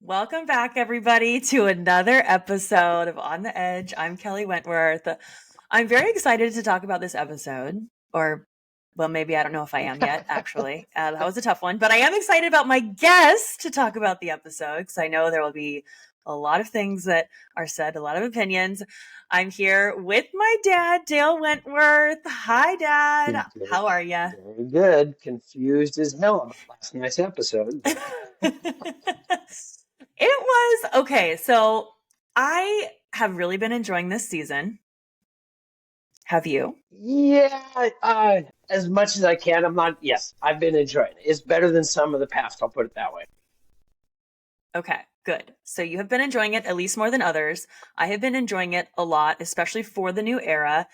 Welcome back, everybody, to another episode of On the Edge. I'm Kelley Wentworth. I'm very excited to talk about this episode, or, well, maybe I don't know if I am yet, actually. That was a tough one, but I am excited about my guest to talk about the episode because I know there will be a lot of things that are said, a lot of opinions. I'm here with my dad, Dale Wentworth. Hi, Dad. How are you? Very good. Confused as hell about last night's episode. It was okay. So I have really been enjoying this season. Have you? Yeah, as much as I can. Yes, I've been enjoying it. It's better than some of the past, I'll put it that way. Okay, good. So you have been enjoying it at least more than others. I have been enjoying it a lot, especially for the new era.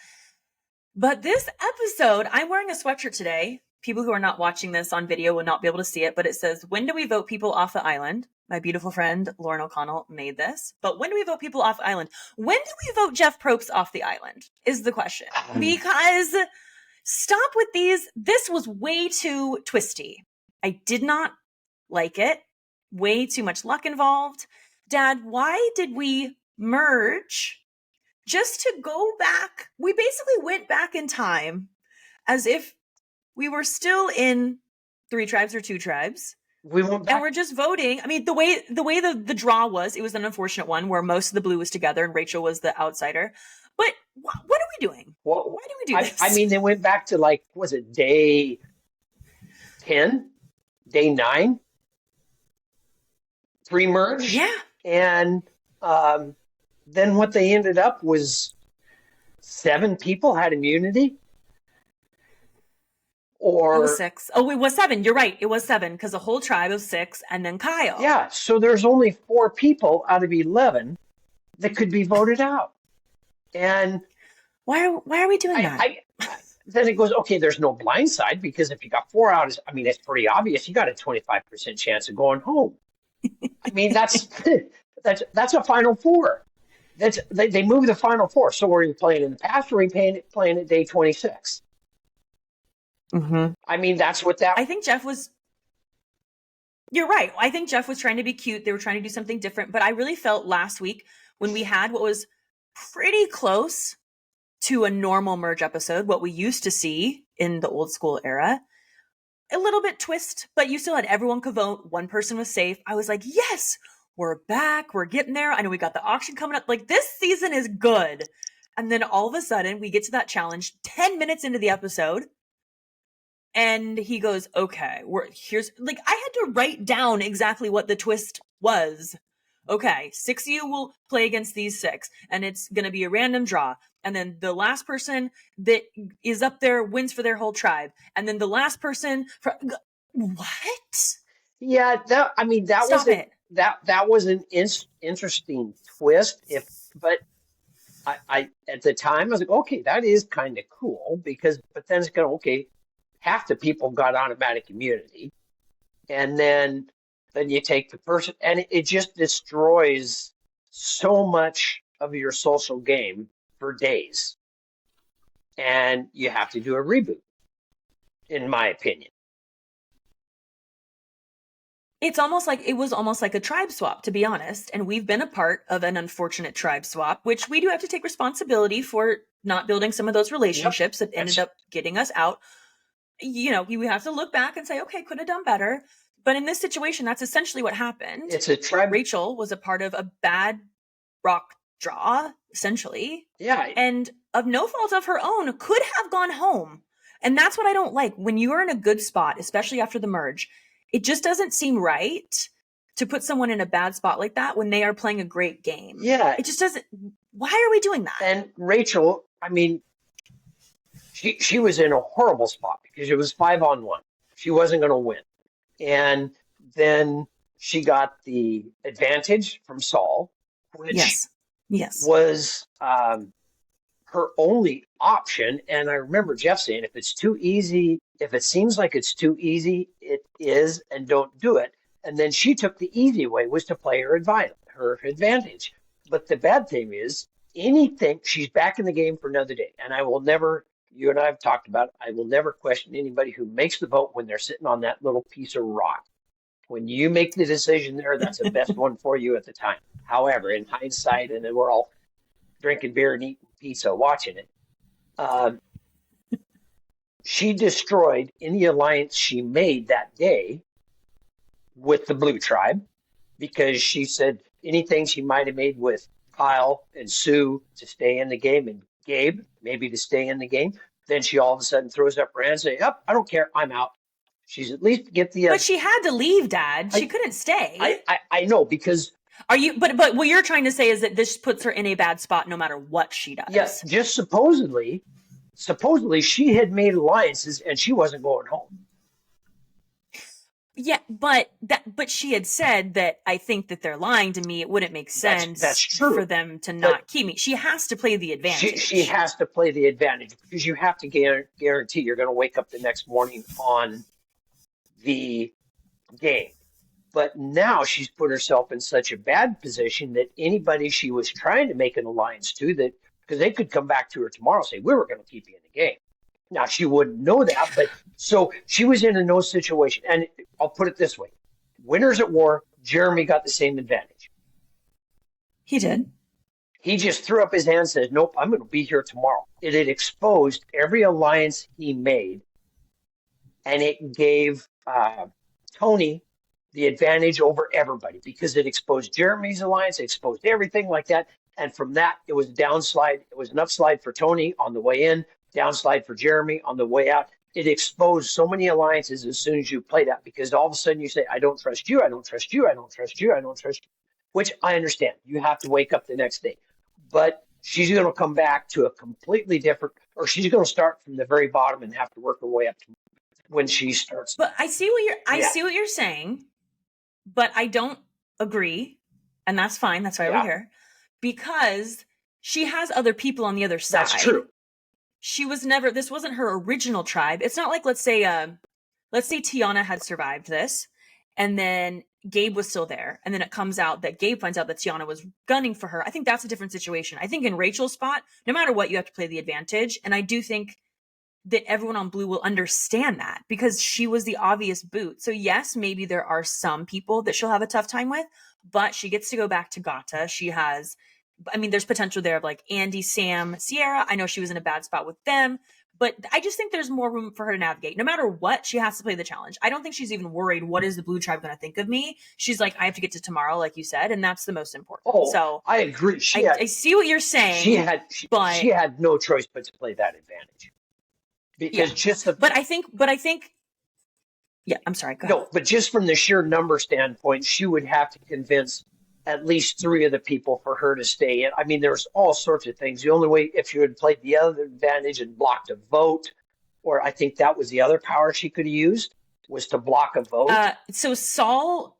But this episode, I'm wearing a sweatshirt today. People who are not watching this on video will not be able to see it, but it says, "When do we vote people off the island?" My beautiful friend Lauren O'Connell made this. But when do we vote people off the island? When do we vote Jeff Probst off the island is the question. Because stop with these. This was way too twisty. I did not like it. Way too much luck involved. Dad, why did we merge just to go back? We basically went back in time as if we were still in 3 tribes or 2 tribes. We went back. And we're just voting. I mean, the way the draw was, it was an unfortunate one where most of the blue was together and Rachel was the outsider. But what are we doing? Well, Why do we do this? I mean, they went back to was it day 10, day 9, pre-merge? Yeah. And then what they ended up was 7 people had immunity. Or it was 6. Oh, it was 7. You're right. It was 7 because the whole tribe was 6 and then Kyle. Yeah, so there's only 4 people out of 11 that could be voted out. And why are we doing that? Then it goes, okay, there's no blind side because if you got 4 out, I mean, it's pretty obvious. You got a 25% chance of going home. I mean, that's a Final Four. They moved the Final Four. So were you playing in the past or were you playing at day 26? Mm-hmm. I mean, that's what that... I think Jeff was... You're right. I think Jeff was trying to be cute. They were trying to do something different. But I really felt last week when we had what was pretty close to a normal merge episode, what we used to see in the old school era, a little bit twist, but you still had everyone could vote. One person was safe. I was like, yes, we're back. We're getting there. I know we got the auction coming up. Like, this season is good. And then all of a sudden we get to that challenge 10 minutes into the episode. And he goes, okay, here's, like, I had to write down exactly what the twist was. Okay, 6 of you will play against these 6, and it's going to be a random draw. And then the last person that is up there wins for their whole tribe. And then the last person what? Yeah, that Stop was it. that was an interesting twist. But I at the time I was like, okay, that is kind of cool but then it's going, okay, half the people got automatic immunity, and then you take the person, and it just destroys so much of your social game for days, and you have to do a reboot, in my opinion. It was almost like a tribe swap, to be honest. And we've been a part of an unfortunate tribe swap, which we do have to take responsibility for not building some of those relationships that ended up getting us out. You know, we have to look back and say, okay, could have done better. But in this situation, that's essentially what happened. It's a tribe. Rachel was a part of a bad rock draw, essentially. Yeah. And of no fault of her own, could have gone home. And that's what I don't like. When you are in a good spot, especially after the merge, it just doesn't seem right to put someone in a bad spot like that when they are playing a great game. Yeah. It just doesn't. Why are we doing that? And Rachel, I mean, she was in a horrible spot because it was 5-on-1. She wasn't going to win. And then she got the advantage from Saul, which was her only option. And I remember Jeff saying, if it's too easy, if it seems like it's too easy, it is, and don't do it. And then she took the easy way, was to play her advantage. But the bad thing is, she's back in the game for another day. And I will never, you and I have talked about it, I will never question anybody who makes the vote when they're sitting on that little piece of rock. When you make the decision there, that's the best one for you at the time. However, in hindsight, and then we're all drinking beer and eating pizza watching it, uh, she destroyed any alliance she made that day with the Blue Tribe because she said anything she might have made with Kyle and Sue to stay in the game and Gabe maybe to stay in the game. Then she all of a sudden throws up her hands and says, "Up, I don't care, I'm out." She's at least get the. But she had to leave, Dad. She couldn't stay. I know because. Are you? But what you're trying to say is that this puts her in a bad spot no matter what she does. Yes, just supposedly she had made alliances and she wasn't going home. Yeah, but she had said that I think that they're lying to me. It wouldn't make sense that's true. For them to not keep me. She has to play the advantage. She has to play the advantage because you have to guarantee you're going to wake up the next morning on the game. But now she's put herself in such a bad position that anybody she was trying to make an alliance to, that because they could come back to her tomorrow and say, "We were going to keep you in the game." Now, she wouldn't know that, but so she was in a no situation. And I'll put it this way. Winners at War, Jeremy got the same advantage. He did. He just threw up his hand and said, "Nope, I'm going to be here tomorrow." It had exposed every alliance he made, and it gave Tony the advantage over everybody because it exposed Jeremy's alliance, it exposed everything like that. And from that, it was a downslide. It was an upslide for Tony on the way in, downslide for Jeremy on the way out. It exposed so many alliances as soon as you play that because all of a sudden you say, "I don't trust you, I don't trust you, I don't trust you, I don't trust you," which I understand. You have to wake up the next day. But she's going to come back to a completely different, or she's going to start from the very bottom and have to work her way up to when she starts. But I see what you're saying, but I don't agree, and that's fine. That's why we're here, because she has other people on the other side. That's true. She was never. This wasn't her original tribe. It's not like let's say Tiana had survived this, and then Gabe was still there, and then it comes out that Gabe finds out that Tiana was gunning for her. I think that's a different situation. I think in Rachel's spot, no matter what, you have to play the advantage, and I do think that everyone on Blue will understand that because she was the obvious boot. So yes, maybe there are some people that she'll have a tough time with, but she gets to go back to Gata. She has, I mean, there's potential there of like Andy, Sam, Sierra. I know she was in a bad spot with them, but I just think there's more room for her to navigate. No matter what, she has to play the challenge. I don't think she's even worried, what is the Blue Tribe going to think of me? She's like, I have to get to tomorrow, like you said, and that's the most important. Oh, so I agree. I see what you're saying. She had no choice but to play that advantage. Because but I think yeah, I'm sorry, go ahead. No, but just from the sheer number standpoint, she would have to convince at least 3 of the people for her to stay in. I mean, there's all sorts of things. The only way, if you had played the other advantage and blocked a vote, or I think that was the other power she could have used, was to block a vote. So Saul,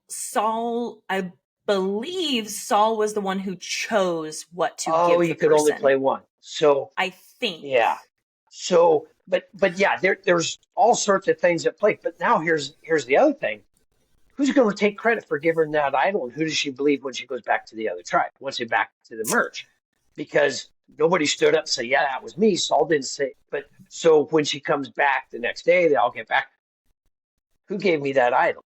I believe Saul was the one who chose what to give the person. Oh, you could only play one. So I think. Yeah. So, but yeah, there's all sorts of things at play. But now here's the other thing. Who's going to take credit for giving her that idol, and who does she believe when she goes back to the other tribe, once they're back to the merge? Because nobody stood up and said, "Yeah, that was me." Saul didn't say. But so when she comes back the next day, they all get back. Who gave me that idol?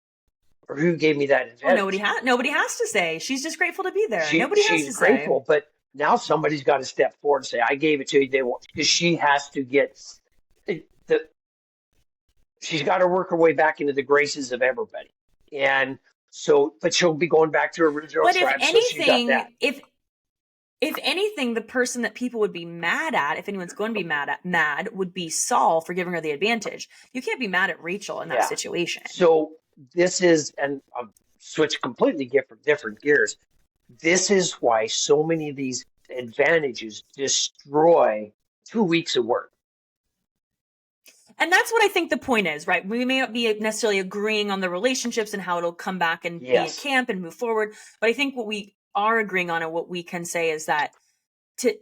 Or who gave me that advantage? Well, nobody has to say. She's just grateful to be there. Nobody has to say. She's grateful, but now somebody's got to step forward and say, "I gave it to you." They won't, because she has to get she's got to work her way back into the graces of everybody. And so, but she'll be going back to her original tribe. But if anything, if anything, the person that people would be mad at, if anyone's going to be mad, would be Saul for giving her the advantage. You can't be mad at Rachel in that situation. So this is, and I'll switch completely different gears. This is why so many of these advantages destroy 2 weeks of work. And that's what I think the point is, right? We may not be necessarily agreeing on the relationships and how it'll come back and be a camp and move forward. But I think what we are agreeing on and what we can say is that to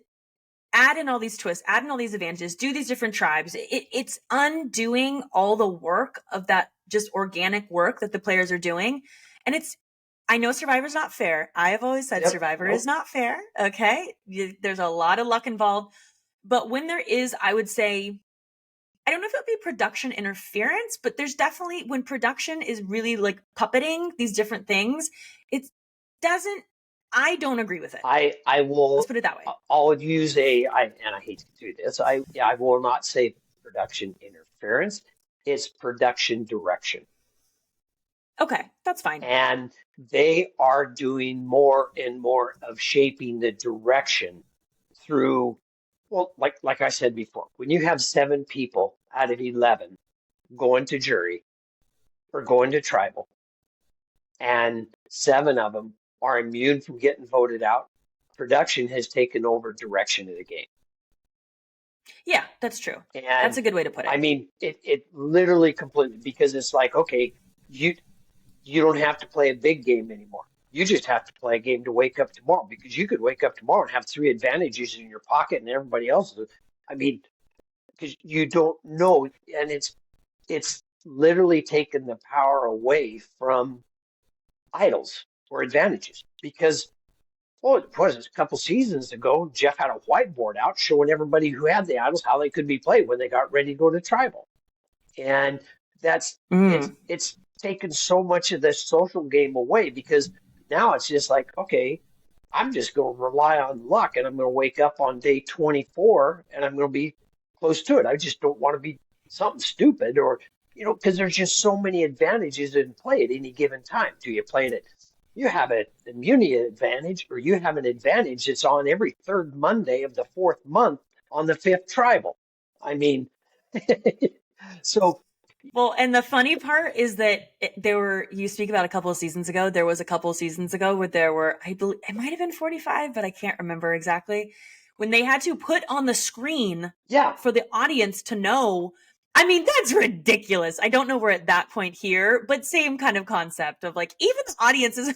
add in all these twists, add in all these advantages, do these different tribes, it's undoing all the work of that just organic work that the players are doing. And I know Survivor's not fair. I have always said Survivor is not fair. Okay. There's a lot of luck involved. But when there is, I would say, I don't know if it would be production interference, but there's definitely, when production is really like puppeting these different things, it doesn't, I don't agree with it. I will. Let's put it that way. I'll use and I hate to do this. I will not say production interference. It's production direction. Okay, that's fine. And they are doing more and more of shaping the direction through, well, like I said before, when you have 7 people out of 11 going to jury or going to tribal, and 7 of them are immune from getting voted out, production has taken over direction of the game. Yeah, that's true. And that's a good way to put it. I mean, it literally completely, because it's like, okay, you don't have to play a big game anymore. You just have to play a game to wake up tomorrow, because you could wake up tomorrow and have 3 advantages in your pocket and everybody else. I mean, because you don't know, and it's literally taken the power away from idols or advantages, because, well, it was a couple seasons ago, Jeff had a whiteboard out showing everybody who had the idols how they could be played when they got ready to go to tribal. And that's it's taken so much of the social game away, because now it's just like, okay, I'm just going to rely on luck, and I'm going to wake up on day 24 and I'm going to be close to it. I just don't want to be something stupid, or, because there's just so many advantages in play at any given time. Do you play it? You have an immunity advantage, or you have an advantage that's on every 3rd Monday of the 4th month on the 5th tribal. I mean, so. Well, and the funny part is that you speak about a couple of seasons ago, there was a couple of seasons ago where there were, I believe, it might have been 45, but I can't remember exactly, when they had to put on the screen for the audience to know. I mean, that's ridiculous. I don't know we're at that point here, but same kind of concept of like, even the audiences,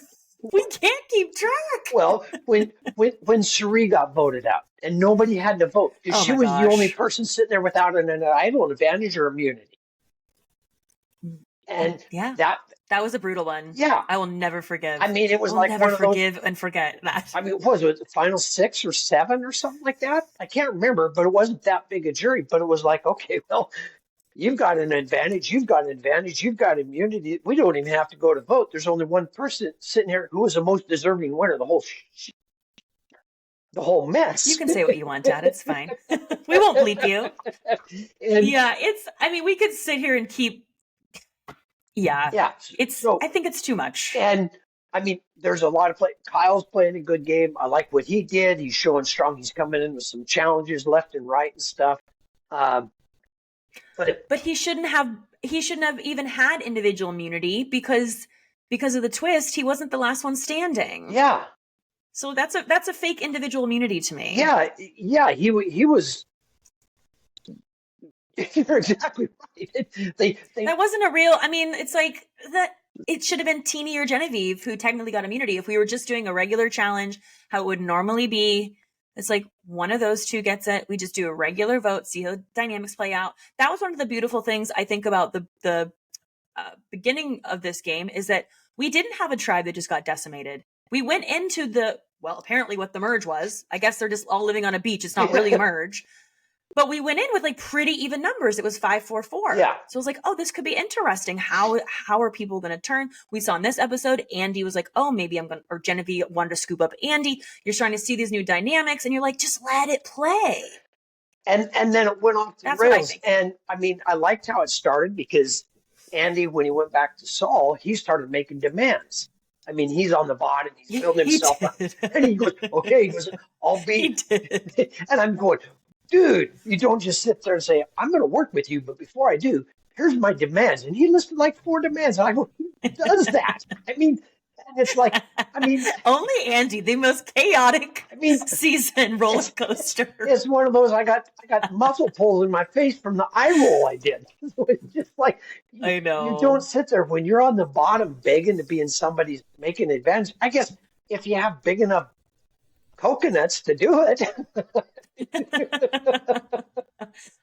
we can't keep track. Well, when Cherie got voted out and nobody had to vote, because she was the only person sitting there without an idol advantage or immunity. And that was a brutal one. Yeah. I will never forgive. I mean, it was like never forgive and forget that. I mean, was it the final 6 or 7 or something like that? I can't remember, but it wasn't that big a jury. But it was like, okay, well, you've got an advantage, you've got immunity. We don't even have to go to vote. There's only one person sitting here who was the most deserving winner. The whole mess. You can say what you want, Dad. It's fine. We won't bleep you. And we could sit here and keep. Yeah. I think it's too much. And I mean, there's a lot of play. Kyle's playing a good game. I like what he did. He's showing strong. He's coming in with some challenges left and right and stuff. But he shouldn't have even had individual immunity, because of the twist, he wasn't the last one standing. Yeah. So that's a fake individual immunity to me. Yeah. He was. You're exactly right. That wasn't a real. I mean, it's like that. It should have been Teeny or Genevieve who technically got immunity. If we were just doing a regular challenge, how it would normally be, it's like one of those two gets it. We just do a regular vote, see how the dynamics play out. That was one of the beautiful things I think about the beginning of this game, is that we didn't have a tribe that just got decimated. We went into apparently what the merge was. I guess they're just all living on a beach. It's not really a merge. But we went in with like pretty even numbers. It was 5-4-4. Yeah. So it was like, oh, this could be interesting. How are people going to turn? We saw in this episode, Andy was like, oh, maybe or Genevieve wanted to scoop up Andy. You're starting to see these new dynamics, and you're like, just let it play. And then it went off the rails. And I mean, I liked how it started, because Andy, when he went back to Saul, he started making demands. I mean, he's on the bottom. He's building himself up. And he goes, okay, I'll be. And I'm going, dude, you don't just sit there and say, I'm going to work with you, but before I do, here's my demands. And he listed like 4 demands. And I go, who does that? I mean, and it's like, only Andy, the most chaotic season roller coaster. It's one of those, I got muscle pulls in my face from the eye roll I did. So it's just like, I know. You don't sit there when you're on the bottom begging to be in somebody's making advantage. I guess if you have big enough coconuts to do it.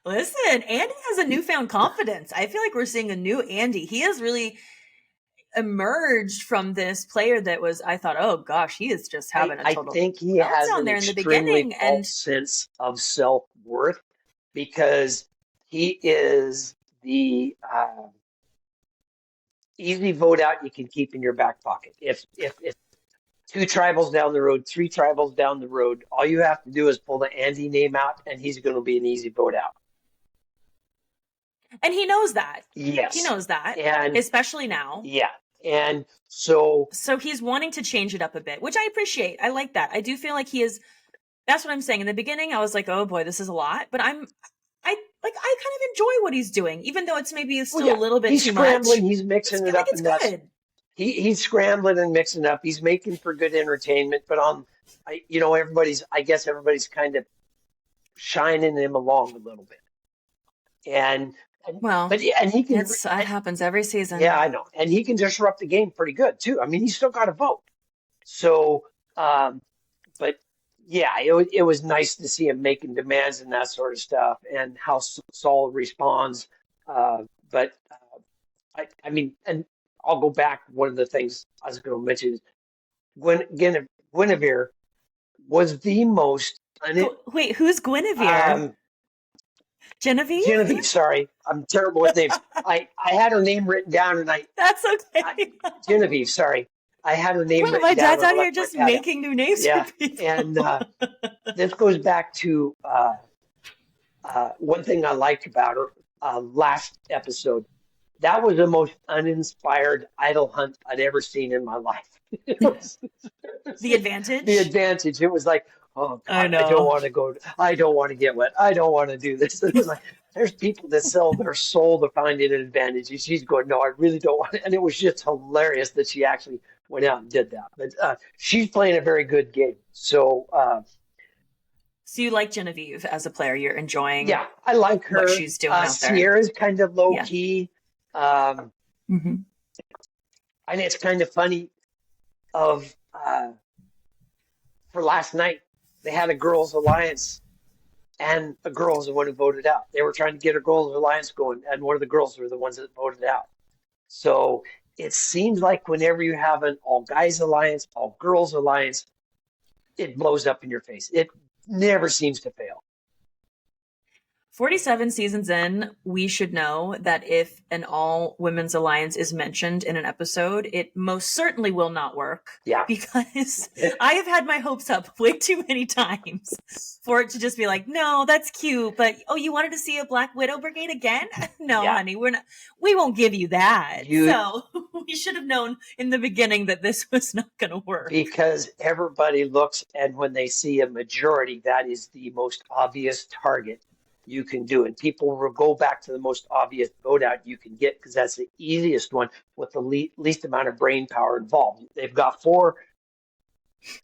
Listen, Andy has a newfound confidence. I feel like we're seeing a new Andy. He has really emerged from this player that was, I thought, oh gosh, he is just having a total. I think he has an extremely false sense of self-worth, because He is the easy vote out you can keep in your back pocket. If two tribals down the road, three tribals down the road, all you have to do is pull the Andy name out, and he's going to be an easy vote out. And he knows that. Yes. He knows that. And especially now. Yeah. And so he's wanting to change it up a bit, which I appreciate. I like that. I do feel like he is. That's what I'm saying. In the beginning, I was like, oh boy, this is a lot. But I kind of enjoy what he's doing, even though it's maybe still a little bit he's too scrambling, much. He's mixing it up, it's good. He's scrambling and mixing up. He's making for good entertainment, but everybody's kind of shining him along a little bit. He can. It happens every season. Yeah, I know, and he can disrupt the game pretty good too. I mean, he's still got a vote. So, but yeah, it was nice to see him making demands and that sort of stuff, and how Saul responds. I mean, and I'll go back. One of the things I was going to mention is Guinevere was the most. Wait, who's Guinevere? Genevieve? Genevieve, sorry. I'm terrible with names. I had her name written down, and That's okay. Genevieve, sorry. I had her name written down. My dad's out here just making new names for people. And this goes back to one thing I liked about her last episode. That was the most uninspired idol hunt I'd ever seen in my life. The Advantage? The Advantage. It was like, oh, God, I know. I don't want to go. I don't want to get wet. I don't want to do this. It was like, there's people that sell their soul to find an advantage. And she's going, no, I really don't want it. And it was just hilarious that she actually went out and did that. But she's playing a very good game. So you like Genevieve as a player? You're enjoying Yeah, I like her. What she's doing out there. Sierra's kind of low-key. Mm-hmm. And it's kind of funny for last night, they had a girls' alliance, and a girl is the one who voted out. They were trying to get a girls' alliance going, and one of the girls were the ones that voted out. So it seems like whenever you have an all-guys alliance, all-girls alliance, it blows up in your face. It never seems to fail. 47 seasons in, we should know that if an all-women's alliance is mentioned in an episode, it most certainly will not work. Yeah. Because I have had my hopes up way too many times for it to just be like, no, that's cute, but you wanted to see a Black Widow brigade again? No, honey, we won't give you that. So we should have known in the beginning that this was not going to work. Because everybody looks, and when they see a majority, that is the most obvious target you can do. And people will go back to the most obvious vote out you can get, because that's the easiest one with the least amount of brain power involved. They've got 4.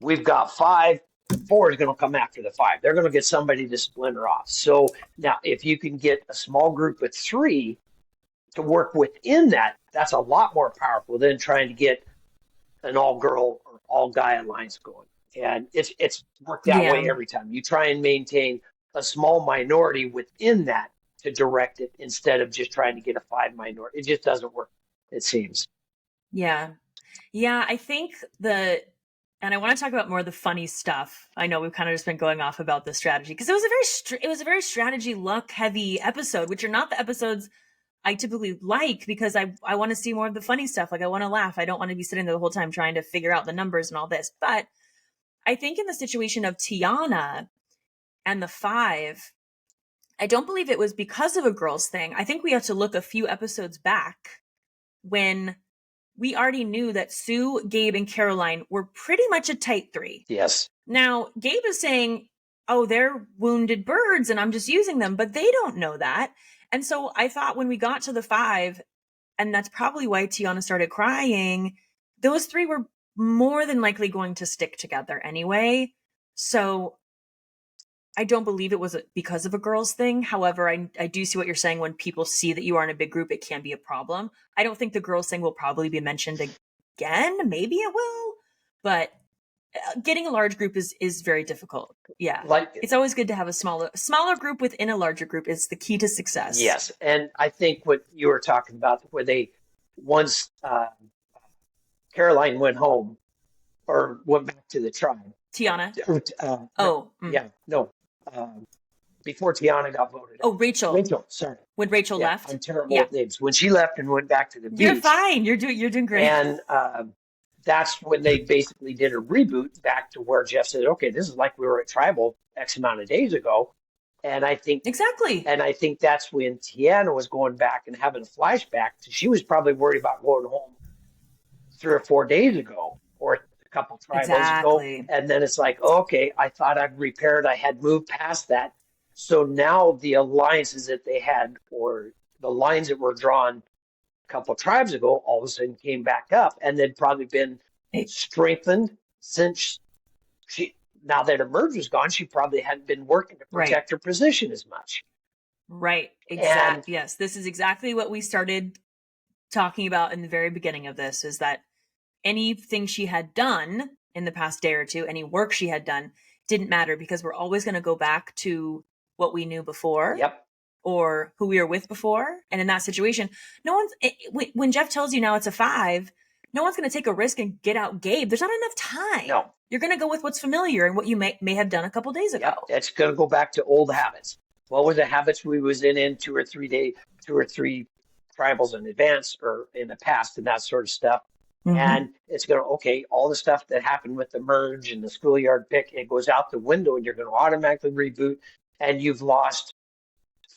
We've got 5. 4 is going to come after the 5. They're going to get somebody to splinter off. So now if you can get a small group of 3 to work within that, that's a lot more powerful than trying to get an all-girl or all-guy alliance going. And it's worked that way every time. You try and maintain a small minority within that to direct it, instead of just trying to get a 5 minority. It just doesn't work, it seems. Yeah. I think and I want to talk about more of the funny stuff. I know we've kind of just been going off about the strategy, because it was a very strategy luck heavy episode, which are not the episodes I typically like, because I want to see more of the funny stuff. Like, I want to laugh. I don't want to be sitting there the whole time trying to figure out the numbers and all this. But I think in the situation of Tiana and the 5, I don't believe it was because of a girls thing. I think we have to look a few episodes back when we already knew that Sue, Gabe, and Caroline were pretty much a tight 3. Yes. Now, Gabe is saying, oh, they're wounded birds and I'm just using them, but they don't know that. And so I thought when we got to the 5, and that's probably why Tiana started crying, those 3 were more than likely going to stick together anyway. So I don't believe it was because of a girls thing. However, I do see what you're saying. When people see that you are in a big group, it can be a problem. I don't think the girls thing will probably be mentioned again. Maybe it will, but getting a large group is very difficult. Yeah. It's always good to have a smaller group within a larger group. Is the key to success. Yes. And I think what you were talking about, where once Caroline went home or went back to the tribe. Tiana. Yeah, no. before Tiana got voted Oh, out. Rachel. Rachel, sorry. When Rachel Yeah, left. I'm terrible Yeah. with names. When she left and went back to the You're beach, fine. You're doing great. and that's when they basically did a reboot back to where Jeff said, "Okay, this is like we were at Tribal X amount of days ago," and I think Exactly. that's when Tiana was going back and having a flashback. She was probably worried about going home 3 or 4 days ago, or a couple tribals ago, Exactly. and then it's like, okay, I thought I'd repaired, I had moved past that. So now the alliances that they had, or the lines that were drawn a couple of tribes ago, all of a sudden came back up, and they'd probably been strengthened since she. Now that her merge was gone, she probably hadn't been working to protect her position as much. Right. And Yes, this is exactly what we started talking about in the very beginning of this, is that anything she had done in the past day or two, any work she had done, didn't matter, because we're always going to go back to what we knew before. Yep. Or who we were with before. And in that situation, no one's, when Jeff tells you now it's a 5, no one's going to take a risk and get out Gabe. There's not enough time. No. You're going to go with what's familiar and what you may have done a couple days ago. Yep. It's going to go back to old habits. What were the habits we was in 2 or 3 tribals in advance or in the past and that sort of stuff. Mm-hmm. And it's going to, okay, all the stuff that happened with the merge and the schoolyard pick, it goes out the window, and you're going to automatically reboot, and you've lost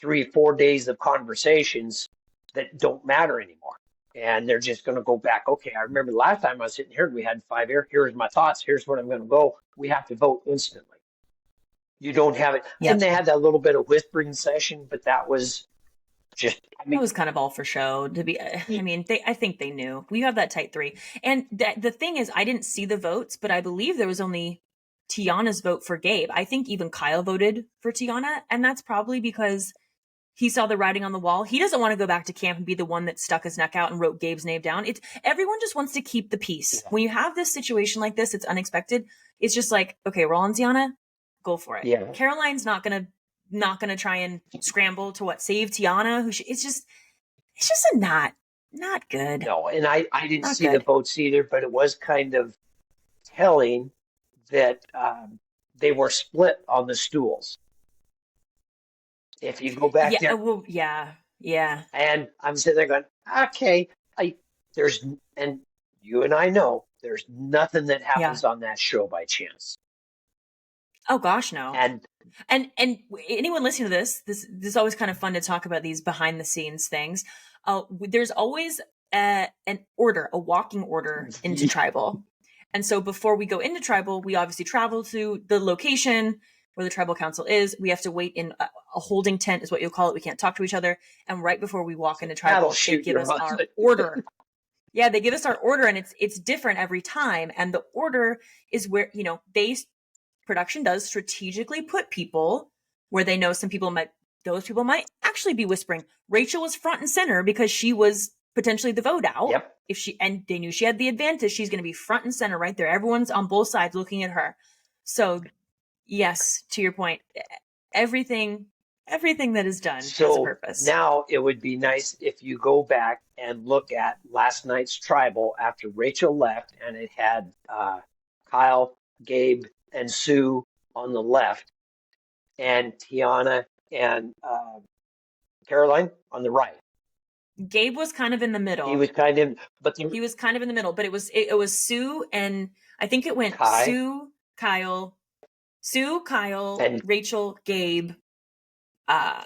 3-4 days of conversations that don't matter anymore. And they're just going to go back. Okay, I remember the last time I was sitting here and we had 5 here. Here's my thoughts. Here's where I'm going to go. We have to vote instantly. You don't have it. Yep. And they had that little bit of whispering session, but that was just, it was kind of all for show to be. I think they knew we have that tight 3. And the thing is, I didn't see the votes, but I believe there was only Tiana's vote for Gabe. I think even Kyle voted for Tiana. And that's probably because he saw the writing on the wall. He doesn't want to go back to camp and be the one that stuck his neck out and wrote Gabe's name down. Everyone just wants to keep the peace. Yeah. When you have this situation like this, it's unexpected. It's just like, okay, we're all on Tiana, go for it. Yeah. Caroline's not gonna try and scramble to save Tiana. It's just not good. No, and I didn't see the votes either, but it was kind of telling that they were split on the stools. If you go back there. Well, yeah. And I'm sitting there going, okay, and you and I know there's nothing that happens on that show by chance. Oh gosh, no. And anyone listening to this is always kind of fun to talk about these behind the scenes things. There's always an order, a walking order into Tribal. And so before we go into Tribal, we obviously travel to the location where the Tribal Council is. We have to wait in a holding tent, is what you'll call it. We can't talk to each other. And right before we walk into Tribal, they give us our order. Yeah, they give us our order, and it's different every time. And the order is where, production does strategically put people where they know those people might actually be whispering. Rachel was front and center because she was potentially the vote out. Yep. And they knew she had the advantage. She's going to be front and center right there. Everyone's on both sides looking at her. So yes, to your point, everything that is done has a purpose. Now it would be nice if you go back and look at last night's Tribal after Rachel left, and it had Kyle, Gabe, and Sue on the left, and Tiana and Caroline on the right. Gabe was kind of in the middle. He was kind of, he was kind of in the middle. But it was Sue, and I think it went Sue, Kyle, and Rachel, Gabe. Now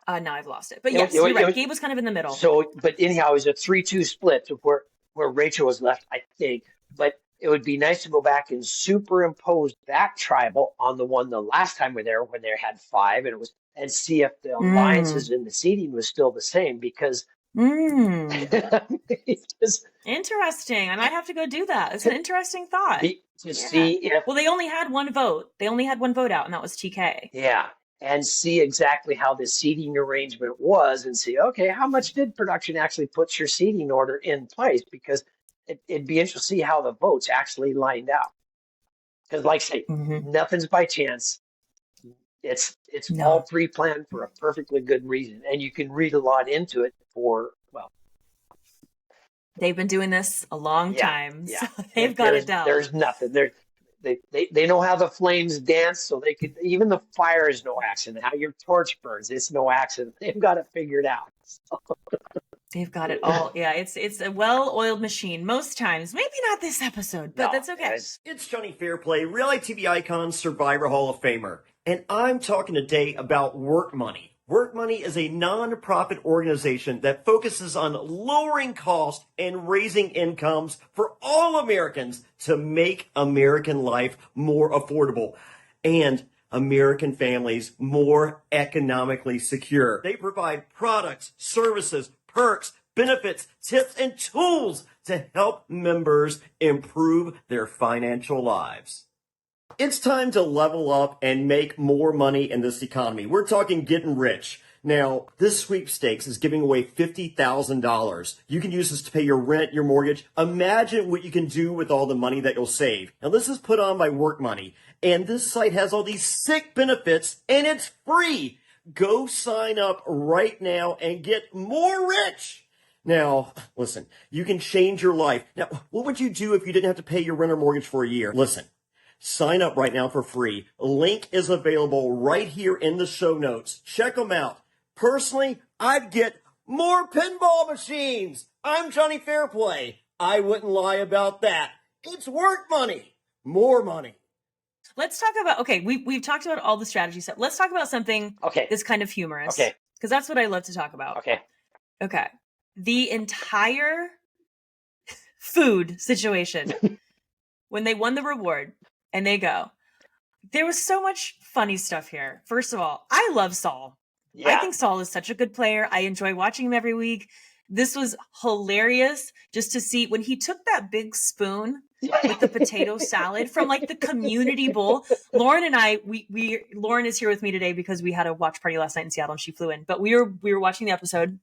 I've lost it. But yes, you're right. Gabe was kind of in the middle. So, but anyhow, it was a 3-2 split to where Rachel was left, I think. But it would be nice to go back and superimpose that Tribal on the one the last time we were there when they had 5, and see if the alliances in the seating was still the same, because interesting. I might have to go do that. It's an interesting thought. See if they only had one vote. They only had one vote out, and that was TK. Yeah. And see exactly how the seating arrangement was, and see, okay, how much did production actually put your seating order in place? Because it'd be interesting to see how the votes actually lined out. Because, like I say, nothing's by chance. It's all pre-planned for a perfectly good reason, and you can read a lot into it they've been doing this a long time, yeah. So they've got it down. There's nothing there. They know how the flames dance, so they could, even the fire is no accident. How your torch burns, it's no accident. They've got it figured out. So. They've got it all. Yeah, it's a well-oiled machine most times. Maybe not this episode, but that's okay. It's Jonny Fairplay, reality TV icon, Survivor Hall of Famer, and I'm talking today about Work Money. Work Money is a non-profit organization that focuses on lowering costs and raising incomes for all Americans to make American life more affordable and American families more economically secure. They provide products, services, perks, benefits, tips, and tools to help members improve their financial lives. It's time to level up and make more money in this economy. We're talking getting rich. Now, this sweepstakes is giving away $50,000. You can use this to pay your rent, your mortgage. Imagine what you can do with all the money that you'll save. Now, this is put on by Work Money, and this site has all these sick benefits, and it's free. Go sign up right now and get more rich. Now, listen, you can change your life. Now, what would you do if you didn't have to pay your rent or mortgage for a year? Listen, sign up right now for free. Link is available right here in the show notes. Check them out. Personally, I'd get more pinball machines. I'm Jonny Fairplay. I wouldn't lie about that. It's Work Money. More money. Let's talk about, okay, we've talked about all the strategy stuff. Let's talk about something that's kind of humorous. Okay. Because that's what I love to talk about. Okay. The entire food situation, when they won the reward and they go, there was so much funny stuff here. First of all, I love Saul. Yeah. I think Saul is such a good player. I enjoy watching him every week. This was hilarious just to see when he took that big spoon with the potato salad from like the community bowl. Lauren and I, Lauren is here with me today because we had a watch party last night in Seattle and she flew in, but we were watching the episode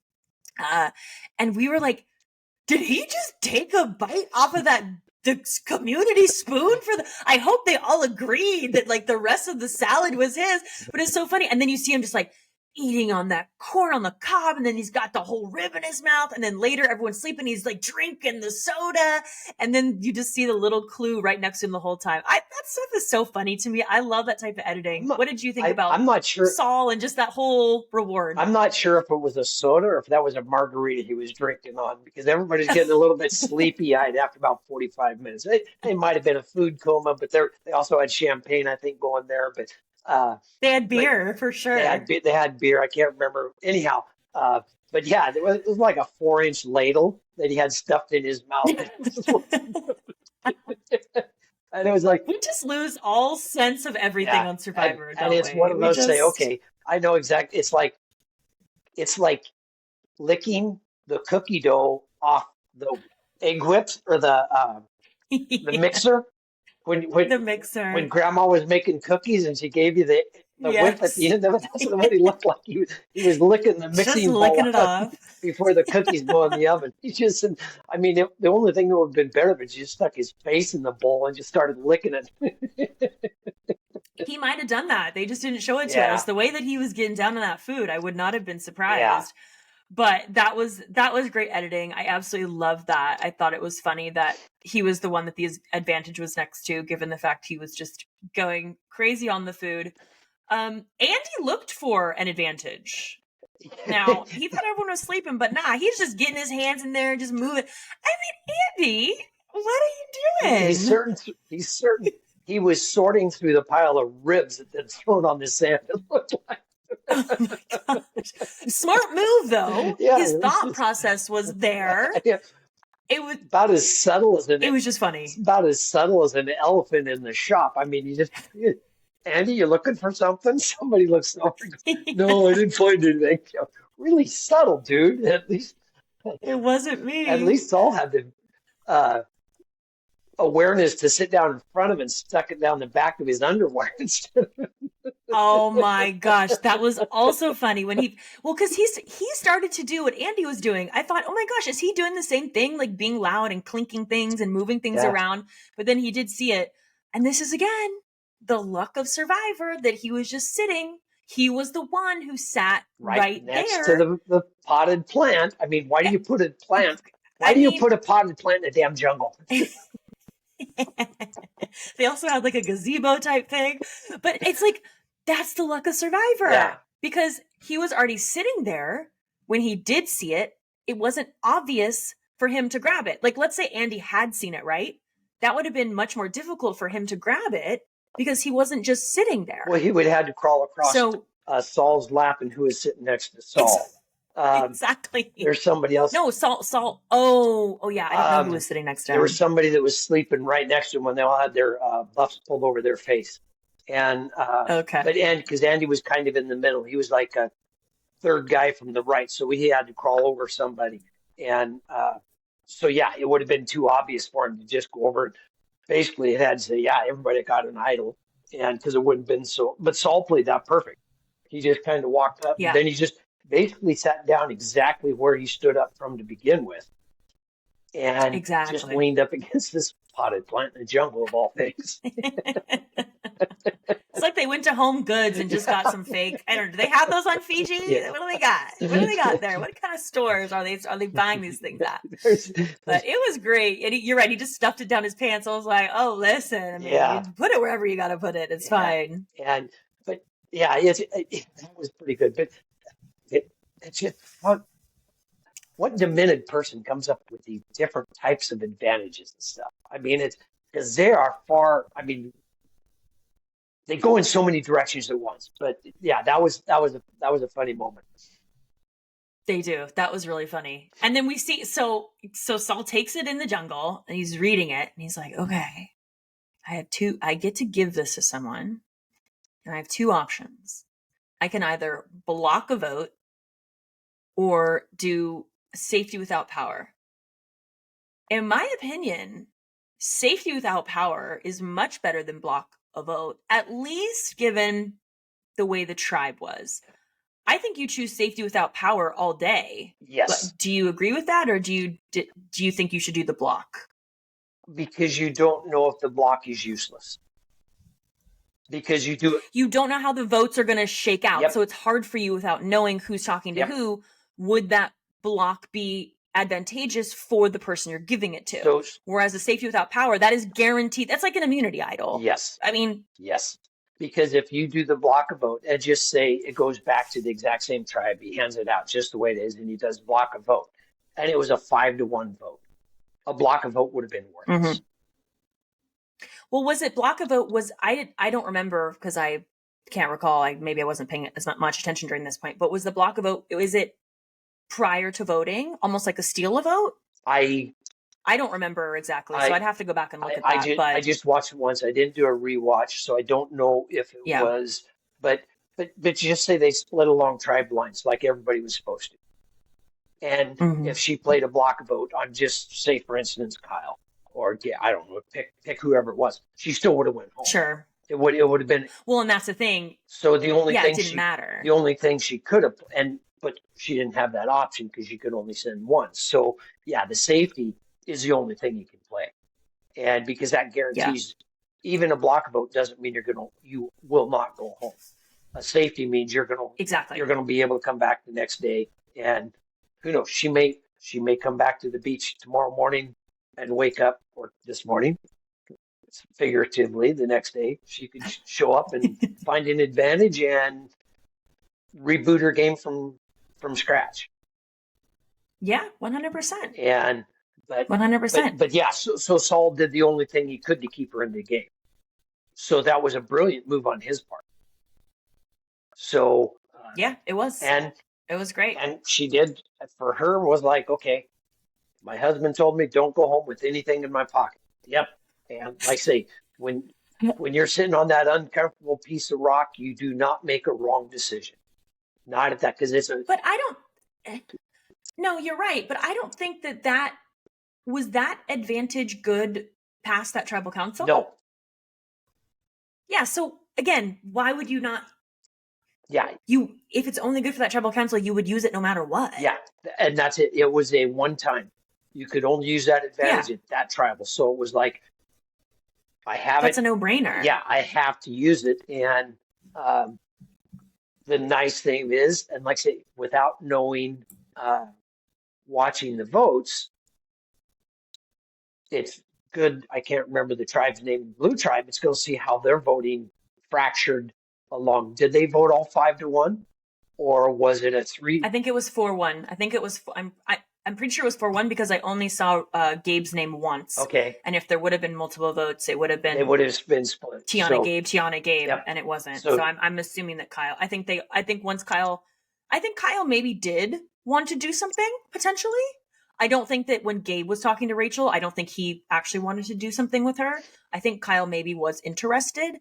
and we were like, did he just take a bite off of the community spoon I hope they all agreed that like the rest of the salad was his, but it's so funny. And then you see him just like eating on that corn on the cob, and then he's got the whole rib in his mouth, and then later everyone's sleeping, he's like drinking the soda, and then you just see the little clue right next to him the whole time. That stuff is so funny to me. I love that type of editing. What did you think about I'm not sure, Saul and just that whole reward? I'm not sure if it was a soda or if that was a margarita he was drinking on, because everybody's getting a little bit sleepy-eyed after about 45 minutes. They might have been a food coma, but they also had champagne, I think, going there, but they had beer for sure. They had beer. I can't remember. Anyhow, but yeah, it was like a 4-inch ladle that he had stuffed in his mouth. And it was like, we just lose all sense of everything on Survivor. And it's one of those say, okay, I know exactly. It's like licking the cookie dough off the egg whips or the mixer. When Grandma was making cookies and she gave you the whip at the end of it, that's what he looked like. He was licking the mixing bowl licking it off before the cookies go in the oven. I mean, the only thing that would have been better if he just stuck his face in the bowl and just started licking it. He might have done that. They just didn't show it to us. The way that he was getting down on that food, I would not have been surprised. Yeah. But that was great editing. I absolutely loved that. I thought it was funny that he was the one that the advantage was next to, given the fact he was just going crazy on the food. Andy looked for an advantage. Now, he thought everyone was sleeping, but nah, he's just getting his hands in there and just moving. I mean, Andy, what are you doing? He's certain he was sorting through the pile of ribs that had thrown on the sand, it looked like. Oh my gosh. Smart move though. Yeah, his thought process was there. Yeah. It was about as subtle as it was just funny. It's about as subtle as an elephant in the shop. I mean, Andy, you're looking for something? Somebody looks over. No, I didn't find anything. Really subtle, dude. At least it wasn't me. At least Saul had the awareness to sit down in front of him and stuck it down the back of his underwear instead of. Oh my gosh, that was also funny when because he started to do what Andy was doing. I thought, oh my gosh, is he doing the same thing, like being loud and clinking things and moving things around? But then he did see it, and this is again the luck of Survivor that he was just sitting. He was the one who sat right next there to the potted plant. I mean, why do you put a plant? Why do you put a potted plant in a damn jungle? They also had like a gazebo type thing. But it's like, that's the luck of Survivor. Yeah. Because he was already sitting there when he did see it. It wasn't obvious for him to grab it. Like, let's say Andy had seen it, right? That would have been much more difficult for him to grab it because he wasn't just sitting there. Well, he would have had to crawl across Saul's lap, and who was sitting next to Saul. Exactly. There's somebody else. No, Saul. Oh, yeah. I didn't know who was sitting next to him. There was somebody that was sleeping right next to him when they all had their buffs pulled over their face. And because Andy was kind of in the middle, he was like a third guy from the right, so he had to crawl over somebody. And so yeah, it would have been too obvious for him to just go over. Basically, it had to say, yeah, everybody got an idol, and because it wouldn't have been so. But Saul played that perfect. He just kind of walked up, and then he just basically sat down exactly where he stood up from to begin with, and just leaned up against this potted plant in the jungle of all things. It's like they went to Home Goods and just got some fake. I don't know. Do they have those on Fiji? Yeah. What do they got? What do they got there? What kind of stores are they buying these things at? But it was great. And you're right. He just stuffed it down his pants. I was like, oh, listen, I mean, you put it wherever you got to put it. It's fine. But that was pretty good. But it's just what demented person comes up with these different types of advantages and stuff? I mean, it's because they are far. I mean, they go in so many directions at once. But yeah, that was a funny moment. They do. That was really funny. And then we see so Saul takes it in the jungle and he's reading it and he's like, okay, I get to give this to someone, and I have two options. I can either block a vote or do safety without power. In my opinion, safety without power is much better than block a vote, at least given the way the tribe was. I think you choose safety without power all day. Yes. But do you agree with that, or do you think you should do the block? Because you don't know if the block is useless. Because you don't know how the votes are going to shake out. Yep. So it's hard for you without knowing who's talking to who. Would that block be advantageous for the person you're giving it to? Whereas a safety without power, that is guaranteed. That's like an immunity idol. Yes. I mean, yes. Because if you do the block a vote and just say it goes back to the exact same tribe, he hands it out just the way it is, and he does block a vote, and it was a 5-1 vote. A block a vote would have been worthless. Mm-hmm. Well, was it block a vote? I don't remember because I can't recall. Maybe I wasn't paying as much attention during this point. But was the block a vote? Is it prior to voting, almost like a steal a vote? I don't remember exactly, so I'd have to go back and look at that. I just watched it once. I didn't do a rewatch, so I don't know if it was. But just say they split along tribe lines like everybody was supposed to. And if she played a block vote on, just say for instance, Kyle, or I don't know, pick whoever it was, she still would have went home. Sure. It would have been. Well, and that's the thing. So the only thing it didn't matter. The only thing she could have, but she didn't have that option because you could only send one. So the safety is the only thing you can play, and because that guarantees even a block vote doesn't mean you will not go home. A safety means you're gonna be able to come back the next day, and who knows, she may come back to the beach tomorrow morning and wake up, or this morning, figuratively the next day, she could show up and find an advantage and reboot her game from scratch. Yeah, 100%. And 100%. But yeah, so Saul did the only thing he could to keep her in the game. So that was a brilliant move on his part. So it was, and it was great. And she did, for her, was like, okay, my husband told me don't go home with anything in my pocket. Yep. And like I say, when you're sitting on that uncomfortable piece of rock, you do not make a wrong decision. Not at that, because it's a. But I don't. No, you're right. But I don't think that was that advantage good past that tribal council. No. Yeah. So again, why would you not? Yeah. If it's only good for that tribal council, you would use it no matter what. Yeah, and that's it. It was a one-time. You could only use that advantage at that tribal. So it was like, I have That's a no-brainer. Yeah, I have to use it. And the nice thing is, and like I say, without watching the votes, it's good, I can't remember the tribe's name, Blue Tribe. Let's go see how their voting fractured along. Did they vote all 5-1? Or was it a 3? I think it was 4-1. I think it was. I'm pretty sure it was 4-1 because I only saw Gabe's name once. Okay. And if there would have been multiple votes, it would have been. They would have been split. Tiana Gabe, yep. and it wasn't. So I'm assuming that Kyle. I think Kyle maybe did want to do something potentially. I don't think that when Gabe was talking to Rachel, I don't think he actually wanted to do something with her. I think Kyle maybe was interested,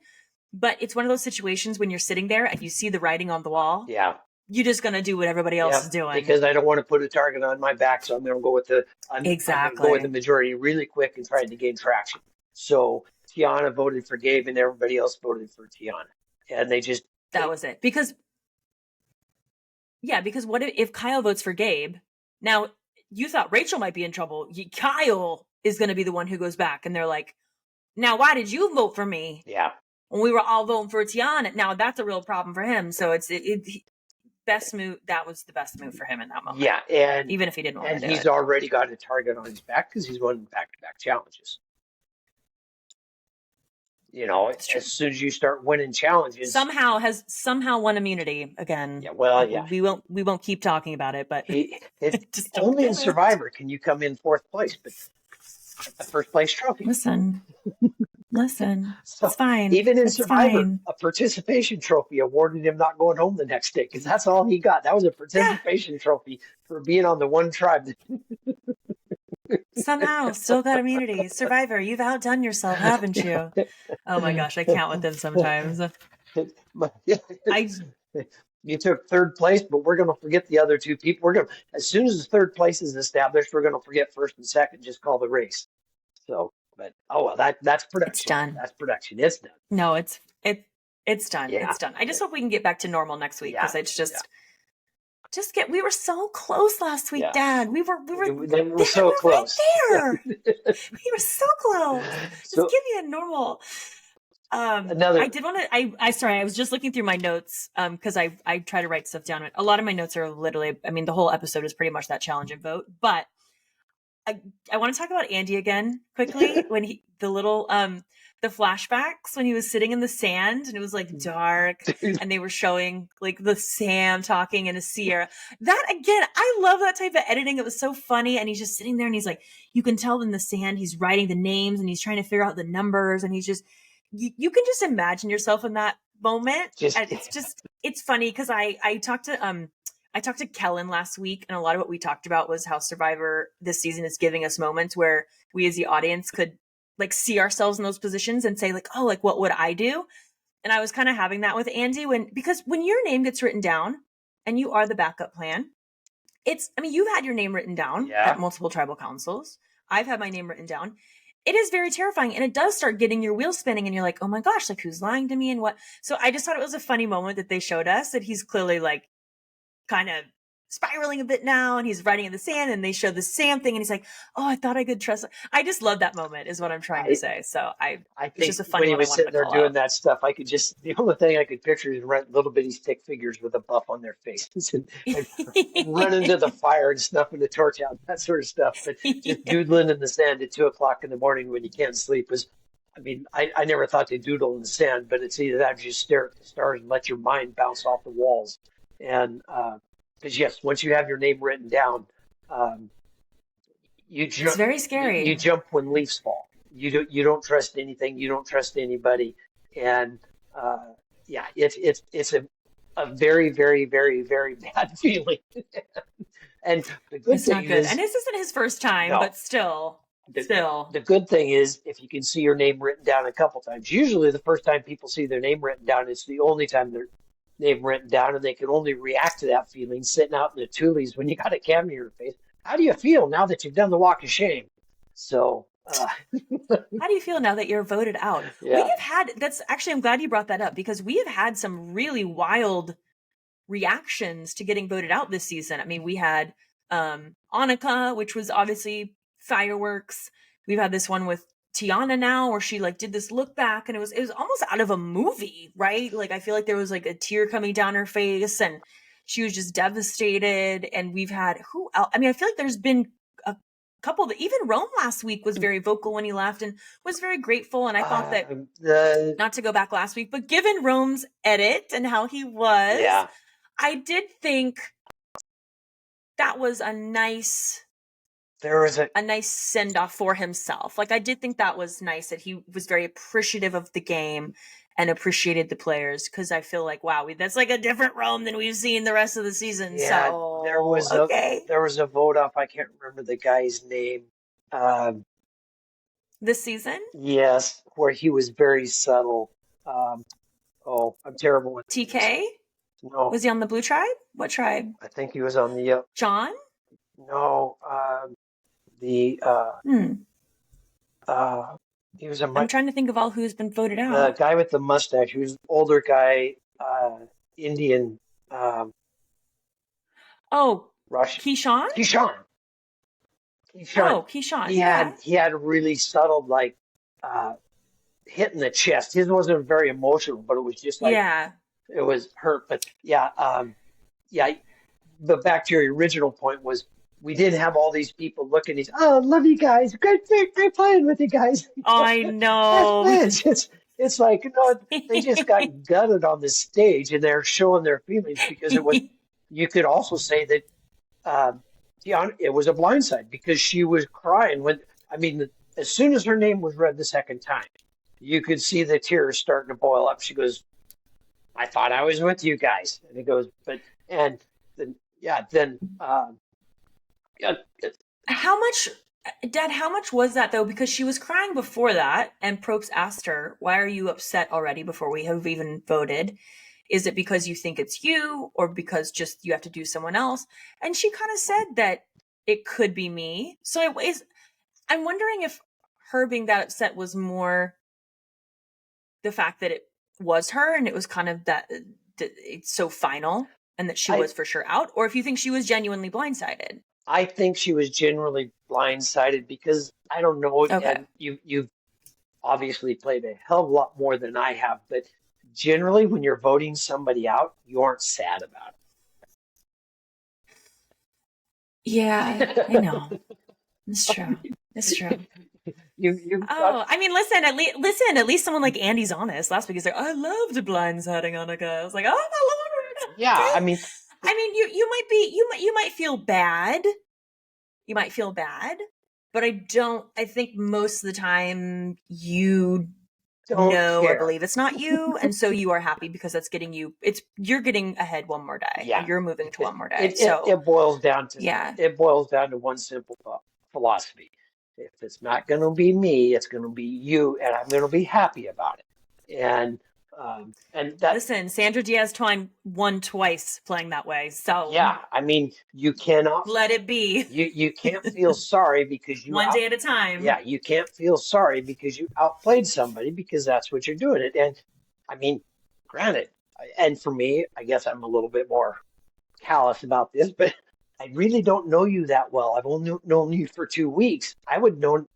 but it's one of those situations when you're sitting there and you see the writing on the wall. Yeah. You're just going to do what everybody else is doing. Because I don't want to put a target on my back, so I'm going to go with the majority really quick and try to gain traction. So Tiana voted for Gabe, and everybody else voted for Tiana, and that was it. Because what if Kyle votes for Gabe? Now you thought Rachel might be in trouble. Kyle is going to be the one who goes back, and they're like, "Now why did you vote for me?" Yeah. When we were all voting for Tiana, now that's a real problem for him. So best move. That was the best move for him in that moment. Yeah, and even if he didn't want to do it. And he's already got a target on his back because he's won back-to-back challenges. As soon as you start winning challenges, somehow won immunity again. Yeah, well, yeah. We won't keep talking about it, but it's only in Survivor can you come in 4th place, but the 1st place trophy. Listen. So it's fine. Even in it's Survivor, fine. A participation trophy awarded him not going home the next day because that's all he got. That was a participation trophy for being on the one tribe. Somehow, still got immunity. Survivor, you've outdone yourself, haven't you? Oh my gosh, I can't with them sometimes. You took 3rd place, but we're going to forget the other 2 people. As soon as the 3rd place is established, we're going to forget 1st and 2nd. Just call the race. So. But that's production. It's done. That's production. It's done. No, it's done. Yeah. It's done. I just hope we can get back to normal next week because we were so close last week, Dad. We were so close. Right there. We were so close. Just give me a normal. I did want to. I was just looking through my notes because I try to write stuff down. A lot of my notes are literally. I mean, the whole episode is pretty much that challenge and vote, but. I want to talk about Andy again quickly when the flashbacks when he was sitting in the sand and it was like dark and they were showing like the Sam talking in a Sierra. That again, I love that type of editing. It was so funny. And he's just sitting there and he's like, you can tell in the sand, he's writing the names and he's trying to figure out the numbers. And he's just, you can just imagine yourself in that moment. And it's funny because I talked to Kellen last week, and a lot of what we talked about was how Survivor this season is giving us moments where we as the audience could like see ourselves in those positions and say like, oh, like what would I do? And I was kind of having that with Andy because when your name gets written down and you are the backup plan, you've had your name written down at multiple tribal councils. I've had my name written down. It is very terrifying. And it does start getting your wheels spinning and you're like, oh my gosh, like who's lying to me and what? So I just thought it was a funny moment that they showed us that he's clearly like, kind of spiraling a bit now and he's writing in the sand and they show the Sam thing and he's like, oh, I thought I could trust. I just love that moment is what I'm trying to say. So I think it's just a funny when he was sitting there doing that stuff, I could the only thing I could picture is little bitty stick figures with a buff on their faces and run into the fire and snuffing the torch out, that sort of stuff. But just doodling in the sand at 2:00 in the morning when you can't sleep I never thought to doodle in the sand, but it's either that or just stare at the stars and let your mind bounce off the walls. And because yes, once you have your name written down, it's very scary. You jump when leaves fall. You don't trust anything. You don't trust anybody. And it's a very, very, very, very bad feeling. And the good thing not good. And this isn't his first time, but still. The good thing is if you can see your name written down a couple times. Usually the first time people see their name written down, it's the only time their name written down, and they can only react to that feeling sitting out in the tulies when you got a camera in your face. How do you feel now that you've done the walk of shame? So how do you feel now that you're voted out? We have had I'm glad you brought that up because we have had some really wild reactions to getting voted out this season. I mean, we had Annika, which was obviously fireworks. We've had this one with Tiana now where she like did this look back and it was almost out of a movie, right? Like I feel like there was like a tear coming down her face and she was just devastated. And we've had who else? I mean, I feel like there's been a couple that even Rome last week was very vocal when he left and was very grateful. And I thought that not to go back last week, but given Rome's edit and how he was, I did think that was a nice send off for himself. Like I did think that was nice that he was very appreciative of the game and appreciated the players, because I feel like, wow, that's like a different Rome than we've seen the rest of the season. Yeah, so there was a vote off. I can't remember the guy's name. This season? Yes, where he was very subtle. I'm terrible with TK? names. No. Was he on the Blue Tribe? What tribe? I think he was on the John? No, he was I'm trying to think of all who's been voted out. The guy with the mustache, he was an older guy, Indian. Russian. Keyshawn? Keyshawn. Oh, Keyshawn. He had a really subtle, like, hit in the chest. His wasn't very emotional, but it was just like, it was hurt. But but back to your original point was, we did have all these people looking. Love you guys. Great playing with you guys. I know. It's like, they just got gutted on the stage, and they're showing their feelings, because it was. You could also say that it was a blindside, because she was crying as soon as her name was read the second time, you could see the tears starting to boil up. She goes, "I thought I was with you guys," and he goes, How much, Dad, how much was that though? Because she was crying before that, and Probst asked her, "Why are you upset already before we have even voted? Is it because you think it's you, or because just you have to do someone else?" And she kind of said that it could be me. So I'm wondering if her being that upset was more the fact that it was her and it was kind of that it's so final and that she was for sure out, or if you think she was genuinely blindsided. I think she was genuinely blindsided, because I don't know. Okay. And you've obviously played a hell of a lot more than I have, but generally when you're voting somebody out, you aren't sad about it. Yeah, I know. It's true. It's true. At least someone like Andy's honest. Last week he's like, "I loved blindsiding Annika." I was like, "Oh my Lord." Yeah, you might feel bad. You might feel bad, but I think most of the time you don't know or believe it's not you, and so you are happy because that's getting you're getting ahead one more day. Yeah. You're moving to one more day. It boils down to one simple philosophy. If it's not going to be me, it's going to be you, and I'm going to be happy about it. And listen, Sandra Diaz-Twine won twice playing that way. So you cannot let it be. You can't feel sorry because you one day at a time. Yeah, you can't feel sorry because you outplayed somebody, because that's what you're doing. And granted, and for me, I guess I'm a little bit more callous about this, but I really don't know you that well. I've only known you for 2 weeks. I would vote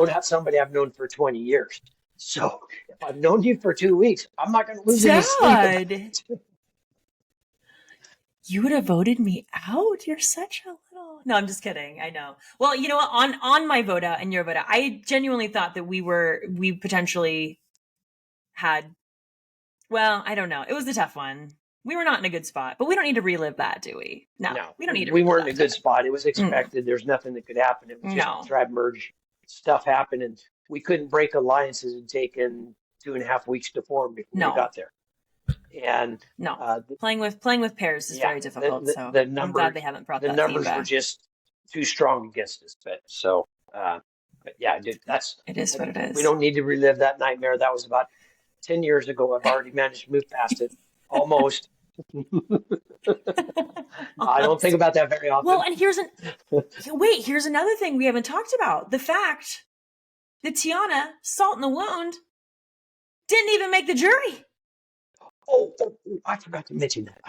out somebody I've known for 20 years. So if I've known you for 2 weeks, I'm not going to lose any sleep. You would have voted me out? You're such a little... No, I'm just kidding. I know. Well, you know what? On my vote out and your vote out, I genuinely thought that we potentially had... Well, I don't know. It was a tough one. We were not in a good spot, but we don't need to relive that, do we? No, we don't need to. We weren't in a good spot. It was expected. There's nothing that could happen. It was just tribe merge stuff happened, and we couldn't break alliances and taken 2.5 weeks to form before we got there. And playing with pairs is very difficult. I'm glad they haven't brought that. The numbers were just too strong against us. But it is what it is. We don't need to relive that nightmare. That was about 10 years ago. I've already managed to move past it. Almost. I don't think about that very often. Well, and here's another thing we haven't talked about. The fact that Tiana, salt in the wound, didn't even make the jury. Oh, I forgot to mention that.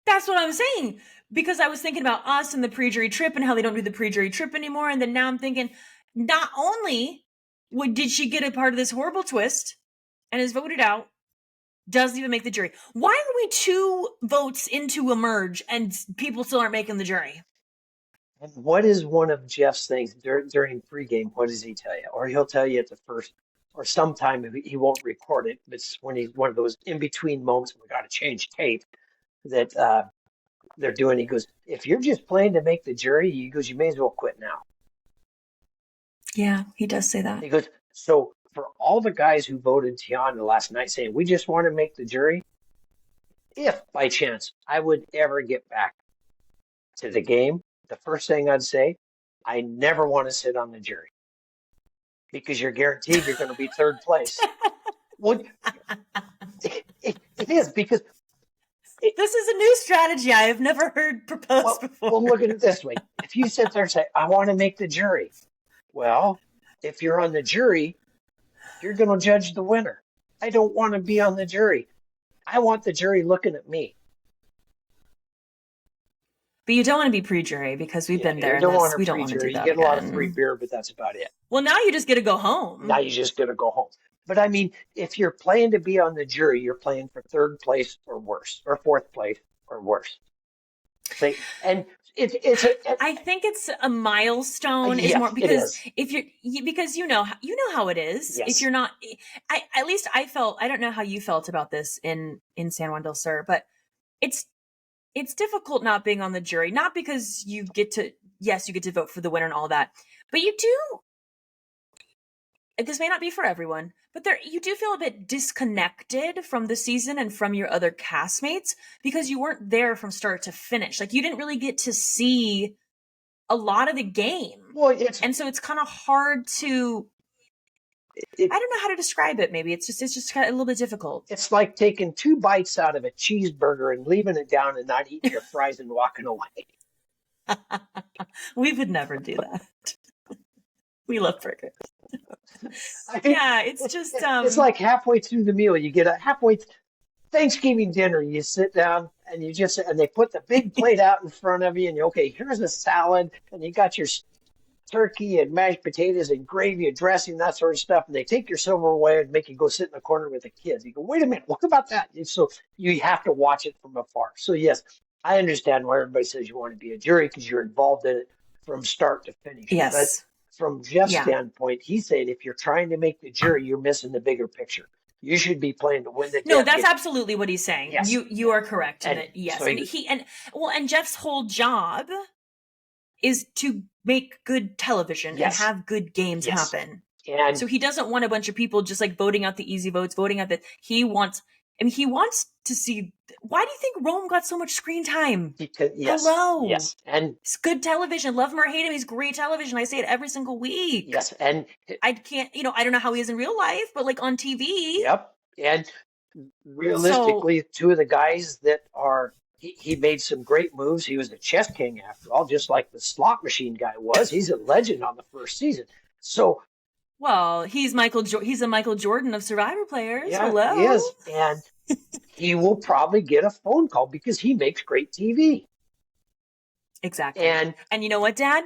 That's what I'm saying. Because I was thinking about us and the pre-jury trip and how they don't do the pre-jury trip anymore. And then now I'm thinking, not only did she get a part of this horrible twist and is voted out, doesn't even make the jury. Why are we 2 votes into a merge and people still aren't making the jury? And what is one of Jeff's things during pregame? What does he tell you? Or he'll tell you at the first, or sometime he won't record it, but it's when he's one of those in between moments. We got to change tape that they're doing. He goes, if you're just playing to make the jury, he goes, you may as well quit now. Yeah, he does say that. He goes, so for all the guys who voted Tiana last night saying we just want to make the jury, if by chance I would ever get back to the game, the first thing I'd say, I never want to sit on the jury because you're guaranteed you're going to be third place. Well, it is because this is a new strategy I have never heard proposed before. Well, look at it this way. If you sit there and say, I want to make the jury, well, if you're on the jury, you're going to judge the winner. I don't want to be on the jury. I want the jury looking at me. But you don't want to be pre-jury because we've been there. You don't want to we don't want to do that. You get a lot of free beer, but that's about it. Well, now you just get to go home. Now you just get to go home. But I mean, if you're playing to be on the jury, you're playing for third place or worse, or fourth place or worse. And I think it's a milestone. Yes, is more because it is. because you know how it is. Yes. If you're not, at least I felt. I don't know how you felt about this in San Juan del Sur, but it's difficult not being on the jury. Not because you get to vote for the winner and all that, but you do. This may not be for everyone, but you do feel a bit disconnected from the season and from your other castmates because you weren't there from start to finish. Like you didn't really get to see a lot of the game. Well, and so it's kind of hard to. I don't know how to describe it. Maybe it's just kind of a little bit difficult. It's like taking 2 bites out of a cheeseburger and leaving it down and not eating your fries and walking away. We would never do that. We love burgers. Yeah, it's just it's like halfway through the meal, you get halfway Thanksgiving dinner, you sit down and and they put the big plate out in front of you and okay, here's a salad and you got your turkey and mashed potatoes and gravy and dressing, that sort of stuff, and they take your silverware away and make you go sit in the corner with the kids. You go, wait a minute, what about that? And so you have to watch it from afar. So yes, I understand why everybody says you want to be a jury because you're involved in it from start to finish. Yes. But from Jeff's standpoint, he's saying if you're trying to make the jury, you're missing the bigger picture. You should be playing to win the game. No, that's absolutely what he's saying. Yes. You are correct in it. Yes. So and Jeff's whole job is to make good television and have good games happen. And so he doesn't want a bunch of people just like voting out the easy votes, voting out he wants to see. Why do you think Rome got so much screen time? Because hello, yes, and it's good television. Love him or hate him, he's great television. I say it every single week. Yes, and I can't. I don't know how he is in real life, but like on TV. Yep, and realistically, 2 of the guys that are. He made some great moves. He was a chess king after all, just like the slot machine guy was. He's a legend on the first season. So, well, he's a Michael Jordan of Survivor players. Yeah, hello, he is, and he will probably get a phone call because he makes great TV. Exactly. And you know what, Dad?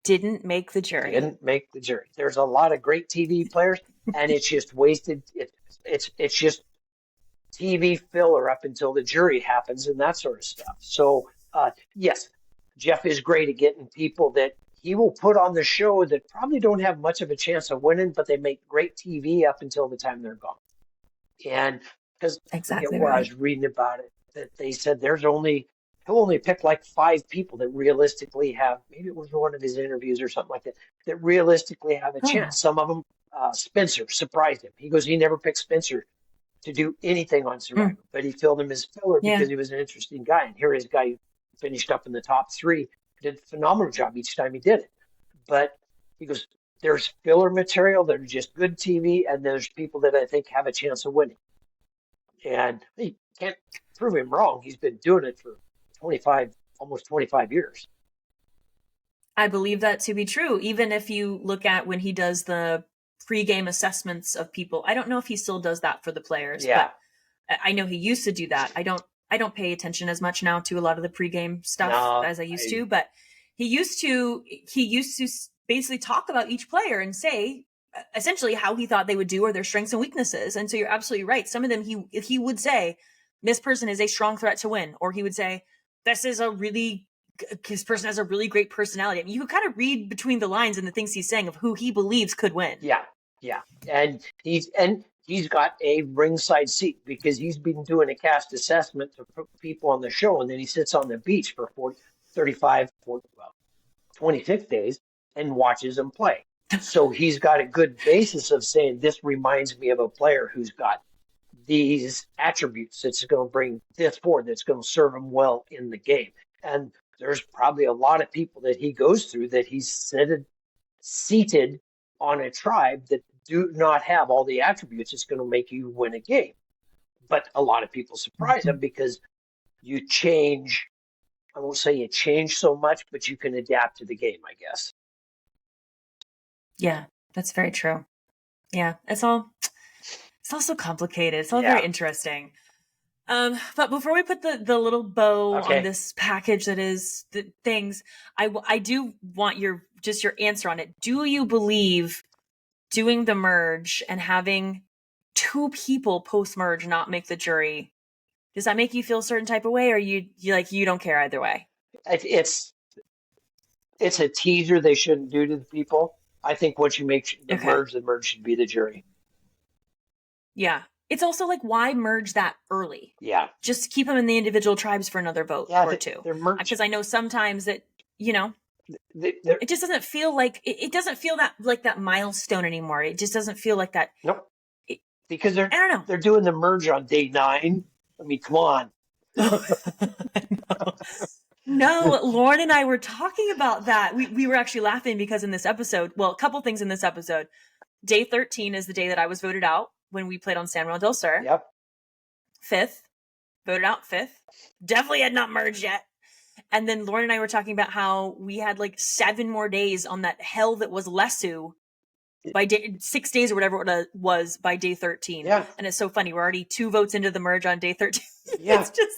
Didn't make the jury. Didn't make the jury. There's a lot of great TV players, and it's just wasted. It's just TV filler up until the jury happens and that sort of stuff. So, yes, Jeff is great at getting people that he will put on the show that probably don't have much of a chance of winning, but they make great TV up until the time they're gone. And because where I was reading about it, that they said he'll only pick like 5 people that realistically have, maybe it was one of his interviews or something like that realistically have a chance. Some of them, Spencer surprised him. He goes, he never picked Spencer to do anything on Survivor, but he filled him as filler because he was an interesting guy. And here is a guy who finished up in the top 3, did a phenomenal job each time he did it. But he goes, there's filler material that are just good TV, and there's people that I think have a chance of winning. And he can't prove him wrong. He's been doing it for almost 25 years. I believe that to be true. Even if you look at when he does the pre-game assessments of people. I don't know if he still does that for the players, but I know he used to do that. I don't pay attention as much now to a lot of the pre-game stuff as I used to, but he used to basically talk about each player and say essentially how he thought they would do or their strengths and weaknesses. And so you're absolutely right. Some of them he would say, this person is a strong threat to win, or he would say, this is a really this person has a really great personality. I mean, you can kind of read between the lines and the things he's saying of who he believes could win. Yeah, and he's got a ringside seat because he's been doing a cast assessment to put people on the show, and then he sits on the beach for 26 days and watches them play. So he's got a good basis of saying, this reminds me of a player who's got these attributes that's going to bring this forward, that's going to serve him well in the game. And there's probably a lot of people that he goes through that he's seated on a tribe that do not have all the attributes that's going to make you win a game. But a lot of people surprise him because you change. I won't say you change so much, but you can adapt to the game, I guess. Yeah, that's very true. Yeah, it's all so complicated. It's all very interesting. But before we put the little bow on this package that is the things, I do want your answer on it. Do you believe doing the merge and having two people post merge not make the jury, does that make you feel a certain type of way, or you don't care either way? It's a teaser they shouldn't do to the people. I think once you make the merge should be the jury. Yeah. It's also like, why merge that early? Yeah. Just keep them in the individual tribes for another vote or two. Because I know sometimes that, it just doesn't feel like, it doesn't feel that like that milestone anymore. It just doesn't feel like that. Nope. Because I don't know. They're doing the merge on day 9. I mean, come on. No, Lauren and I were talking about that. We were actually laughing because in this episode, well, a couple things in this episode. Day 13 is the day that I was voted out when we played on San Manuel del Sur. Yep. 5th, voted out 5th. Definitely had not merged yet. And then Lauren and I were talking about how we had like 7 more days on that hell that was Lesu by 6 days or whatever it was by day 13. Yeah. And it's so funny. We're already 2 votes into the merge on day 13. Yeah. It's just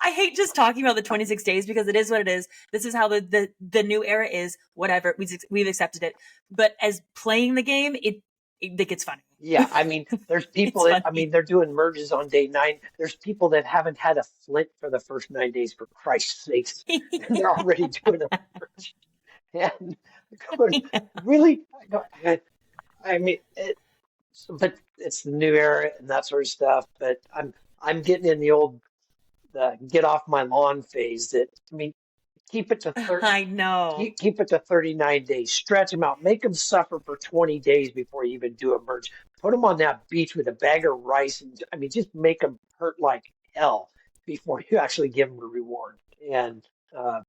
I hate just talking about the 26 days because it is what it is. This is how the new era is. Whatever. We've accepted it. But as playing the game, it gets funny. Yeah, I mean, there's people they're doing merges on day 9. There's people that haven't had a flint for the first 9 days, for Christ's sakes. And they're already doing a merge. And going, really? I mean, but it's the new era and that sort of stuff. But I'm getting in the old get off my lawn phase. That, I mean, keep it to 30. I know. Keep it to 39 days. Stretch them out. Make them suffer for 20 days before you even do a merge. Put them on that beach with a bag of rice. And I mean, just make them hurt like hell before you actually give them a reward. And how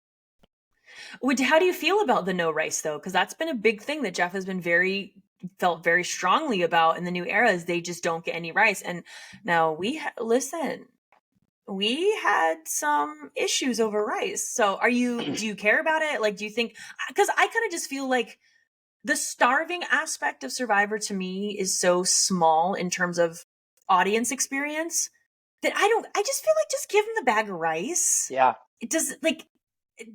do you feel about the no rice, though? Because that's been a big thing that Jeff has been felt very strongly about in the new era, is they just don't get any rice. And now we had some issues over rice. So do you care about it? Like, do you think, because I kind of just feel like the starving aspect of Survivor to me is so small in terms of audience experience that I just feel like just give them the bag of rice. Yeah. It does, like,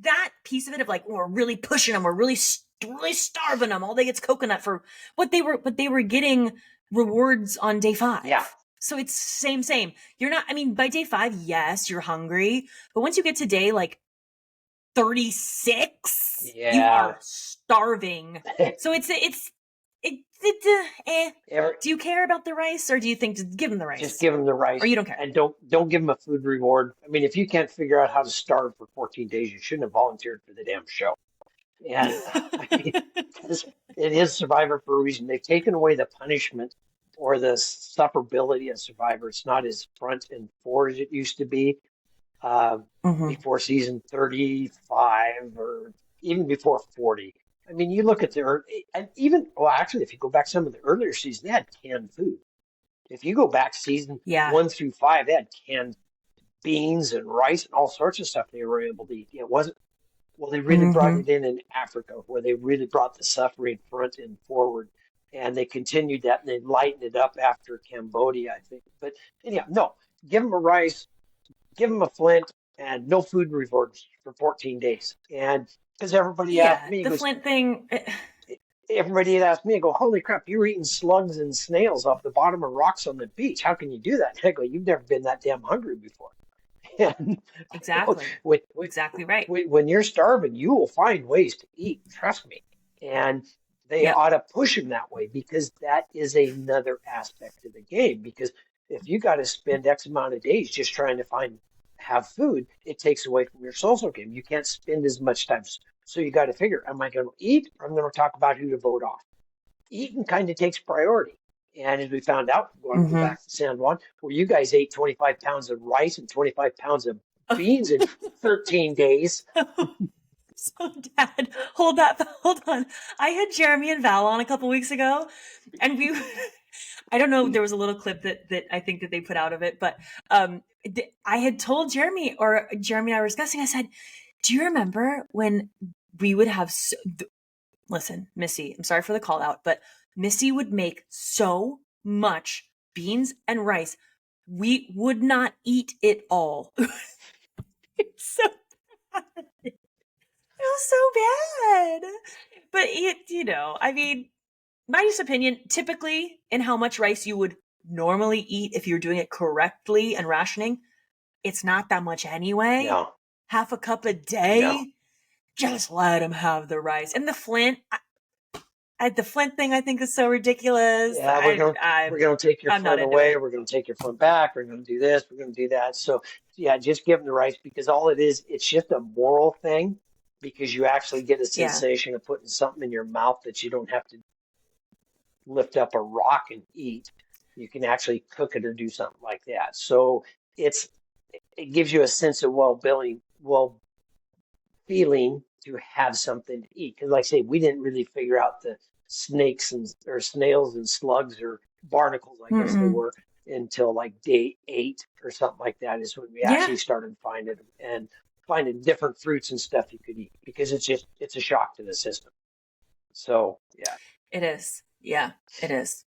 that piece of it of like, we're really pushing them, we're really starving them. All they get's coconut for what they were getting rewards on day 5. Yeah. So it's same. You're not, I mean, by day 5, yes, you're hungry. But once you get to day like 36, you are starving. So do you care about the rice, or do you think just give them the rice? Just give them the rice. Or you don't care. And don't give them a food reward. I mean, if you can't figure out how to starve for 14 days, you shouldn't have volunteered for the damn show. And I mean, it is Survivor for a reason. They've taken away the punishment or the sufferability of Survivor. It's not as front and forward as it used to be before season 35 or even before 40. I mean, you look at actually, if you go back some of the earlier seasons, they had canned food. If you go back season 1 through 5, they had canned beans and rice and all sorts of stuff they were able to eat. It wasn't, well, they really brought it in Africa, where they really brought the suffering front and forward. And they continued that, and they lightened it up after Cambodia, I think. But anyhow, no, give them a rice, give them a flint, and no food rewards for 14 days. And because everybody asked me, flint thing. Everybody had asked me, I go, holy crap, you're eating slugs and snails off the bottom of rocks on the beach. How can you do that? And I go, you've never been that damn hungry before. And Exactly. Exactly right. when you're starving, you will find ways to eat. Trust me. And they Yep. ought to push them that way because that is another aspect of the game. Because if you got to spend X amount of days just trying to have food, it takes away from your social game. You can't spend as much time. So you got to figure, am I going to eat or I'm going to talk about who to vote off? Eating kind of takes priority. And as we found out, going to go back to San Juan, where you guys ate 25 pounds of rice and 25 pounds of beans in 13 days. So, Dad, hold on. I had Jeremy and Val on a couple weeks ago, and I don't know, there was a little clip that I think that they put out of it, but I had told Jeremy and I were discussing, I said, do you remember when we would have, listen, Missy, I'm sorry for the call out, but Missy would make so much beans and rice, we would not eat it all. It's so bad. It was so bad. But I mean, my just opinion, typically in how much rice you would normally eat if you're doing it correctly and rationing, it's not that much anyway. No. Half a cup a day. No. Just let them have the rice. And the Flint, the Flint thing I think is so ridiculous. Yeah, we're going to take your Flint away. We're going to take your Flint back. We're going to do this. We're going to do that. So, yeah, just give them the rice because all it is, it's just a moral thing because you actually get a sensation of putting something in your mouth that you don't have to lift up a rock and eat. You can actually cook it or do something like that. So it gives you a sense of feeling to have something to eat. Because like I say, we didn't really figure out the snakes or snails and slugs or barnacles, I guess they were, until like day 8 or something like that is when we actually started finding different fruits and stuff you could eat because it's a shock to the system. So, yeah. It is. Yeah, it is.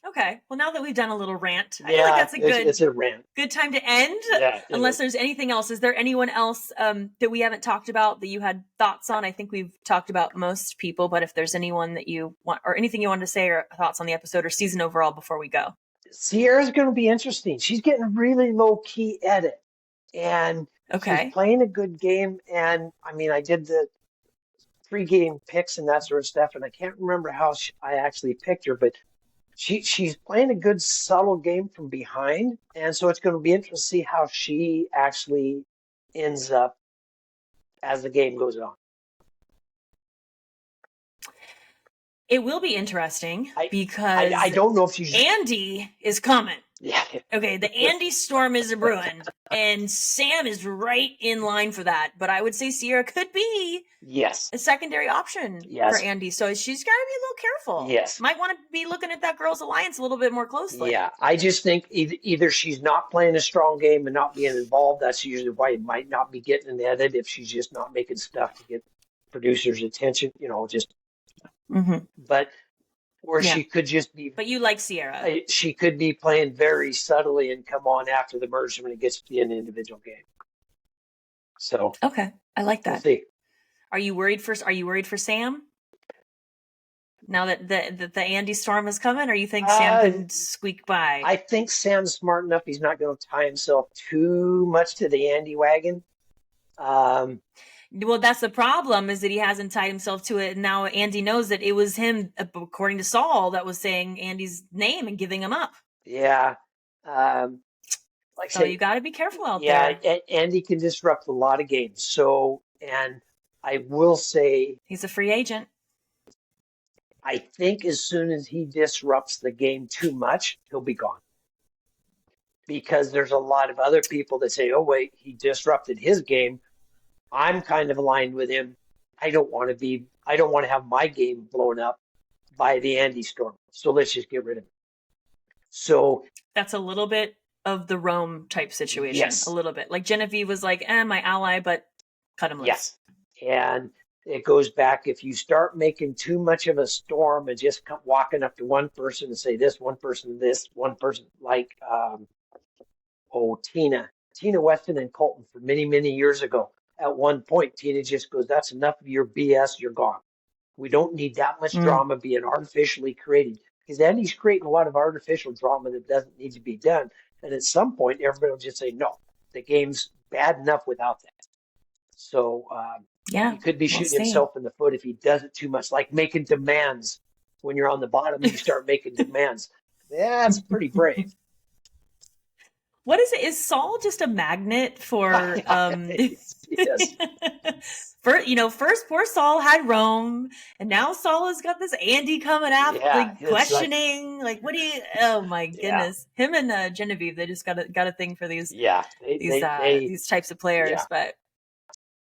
Okay. Well, now that we've done a little rant, I feel like that's it's a rant. Good time to end. Yeah, unless there's anything else. Is there anyone else that we haven't talked about that you had thoughts on? I think we've talked about most people, but if there's anyone that you want or anything you wanted to say or thoughts on the episode or season overall before we go. Sierra's going to be interesting. She's getting really low key at it. And she's playing a good game. And I mean, I did the 3-game picks and that sort of stuff. And I can't remember how I actually picked her, but she's playing a good subtle game from behind. And so it's going to be interesting to see how she actually ends up as the game goes on. It will be interesting because I don't know if she's... Andy is coming. Yeah. Okay, the Andy storm is a brewing, and Sam is right in line for that. But I would say Sierra could be a secondary option for Andy. So she's got to be a little careful. Yes. Might want to be looking at that girls' alliance a little bit more closely. Yeah, I just think either she's not playing a strong game and not being involved. That's usually why it might not be getting an edit if she's just not making stuff to get producers' attention, just... But she could just be. But you like Sierra. She could be playing very subtly and come on after the merge when it gets to be an individual game. So okay, I like that. We'll see. Are you worried for Sam? Now that the Andy storm is coming, or you think Sam can squeak by? I think Sam's smart enough. He's not going to tie himself too much to the Andy wagon. Well, that's the problem is that he hasn't tied himself to it. And now Andy knows that it was him, according to Saul, that was saying Andy's name and giving him up. Yeah. So you got to be careful out there. Yeah, Andy can disrupt a lot of games. So, and I will say... He's a free agent. I think as soon as he disrupts the game too much, he'll be gone. Because there's a lot of other people that say, oh, wait, he disrupted his game. I'm kind of aligned with him. I don't want to have my game blown up by the Andy storm. So let's just get rid of him. So that's a little bit of the Rome type situation. Yes. A little bit. Like Genevieve was like, my ally, but cut him loose. Yes. And it goes back, if you start making too much of a storm and just walking up to one person and say this, one person, like Tina Weston and Colton for many, many years ago. At one point, Tina just goes, that's enough of your BS, you're gone. We don't need that much drama being artificially created. Because Andy's creating a lot of artificial drama that doesn't need to be done. And at some point, everybody will just say, no, the game's bad enough without that. So Yeah. he could be we'll shooting see. himself in the foot if he does it too much, like making demands. When you're on the bottom and you start making demands, that's pretty brave. What is it? Is Saul just a magnet for Yes. First poor Saul had Rome, and now Saul has got this Andy coming after, Yeah, it's questioning, what do you? Oh my goodness, him and Genevieve, they just got a thing for these these types of players. But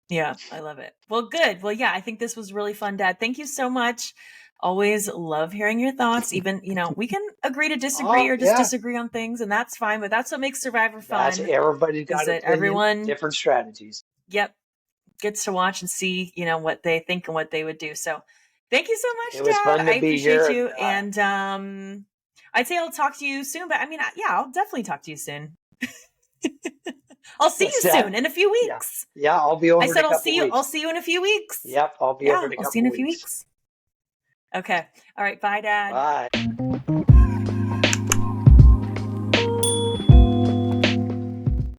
yeah, I love it. Well, good. Well, yeah, I think this was really fun, Dad. Thank you so much. Always love hearing your thoughts. Even, we can agree to disagree or just disagree on things, and that's fine. But that's what makes Survivor fun. Everybody's got an opinion, everyone, different strategies. Yep, gets to watch and see, what they think and what they would do. So, thank you so much, It was Dad. fun to I be appreciate here, you, and I'd say I'll talk to you soon. But I mean, I'll definitely talk to you soon. I'll see you soon in a few weeks. Yeah, I'll be over. I said I'll see you. I'll see you in a few weeks. Yep, I'll be over in a couple weeks. I'll see you in a few weeks. Okay. All right. Bye, Dad. Bye.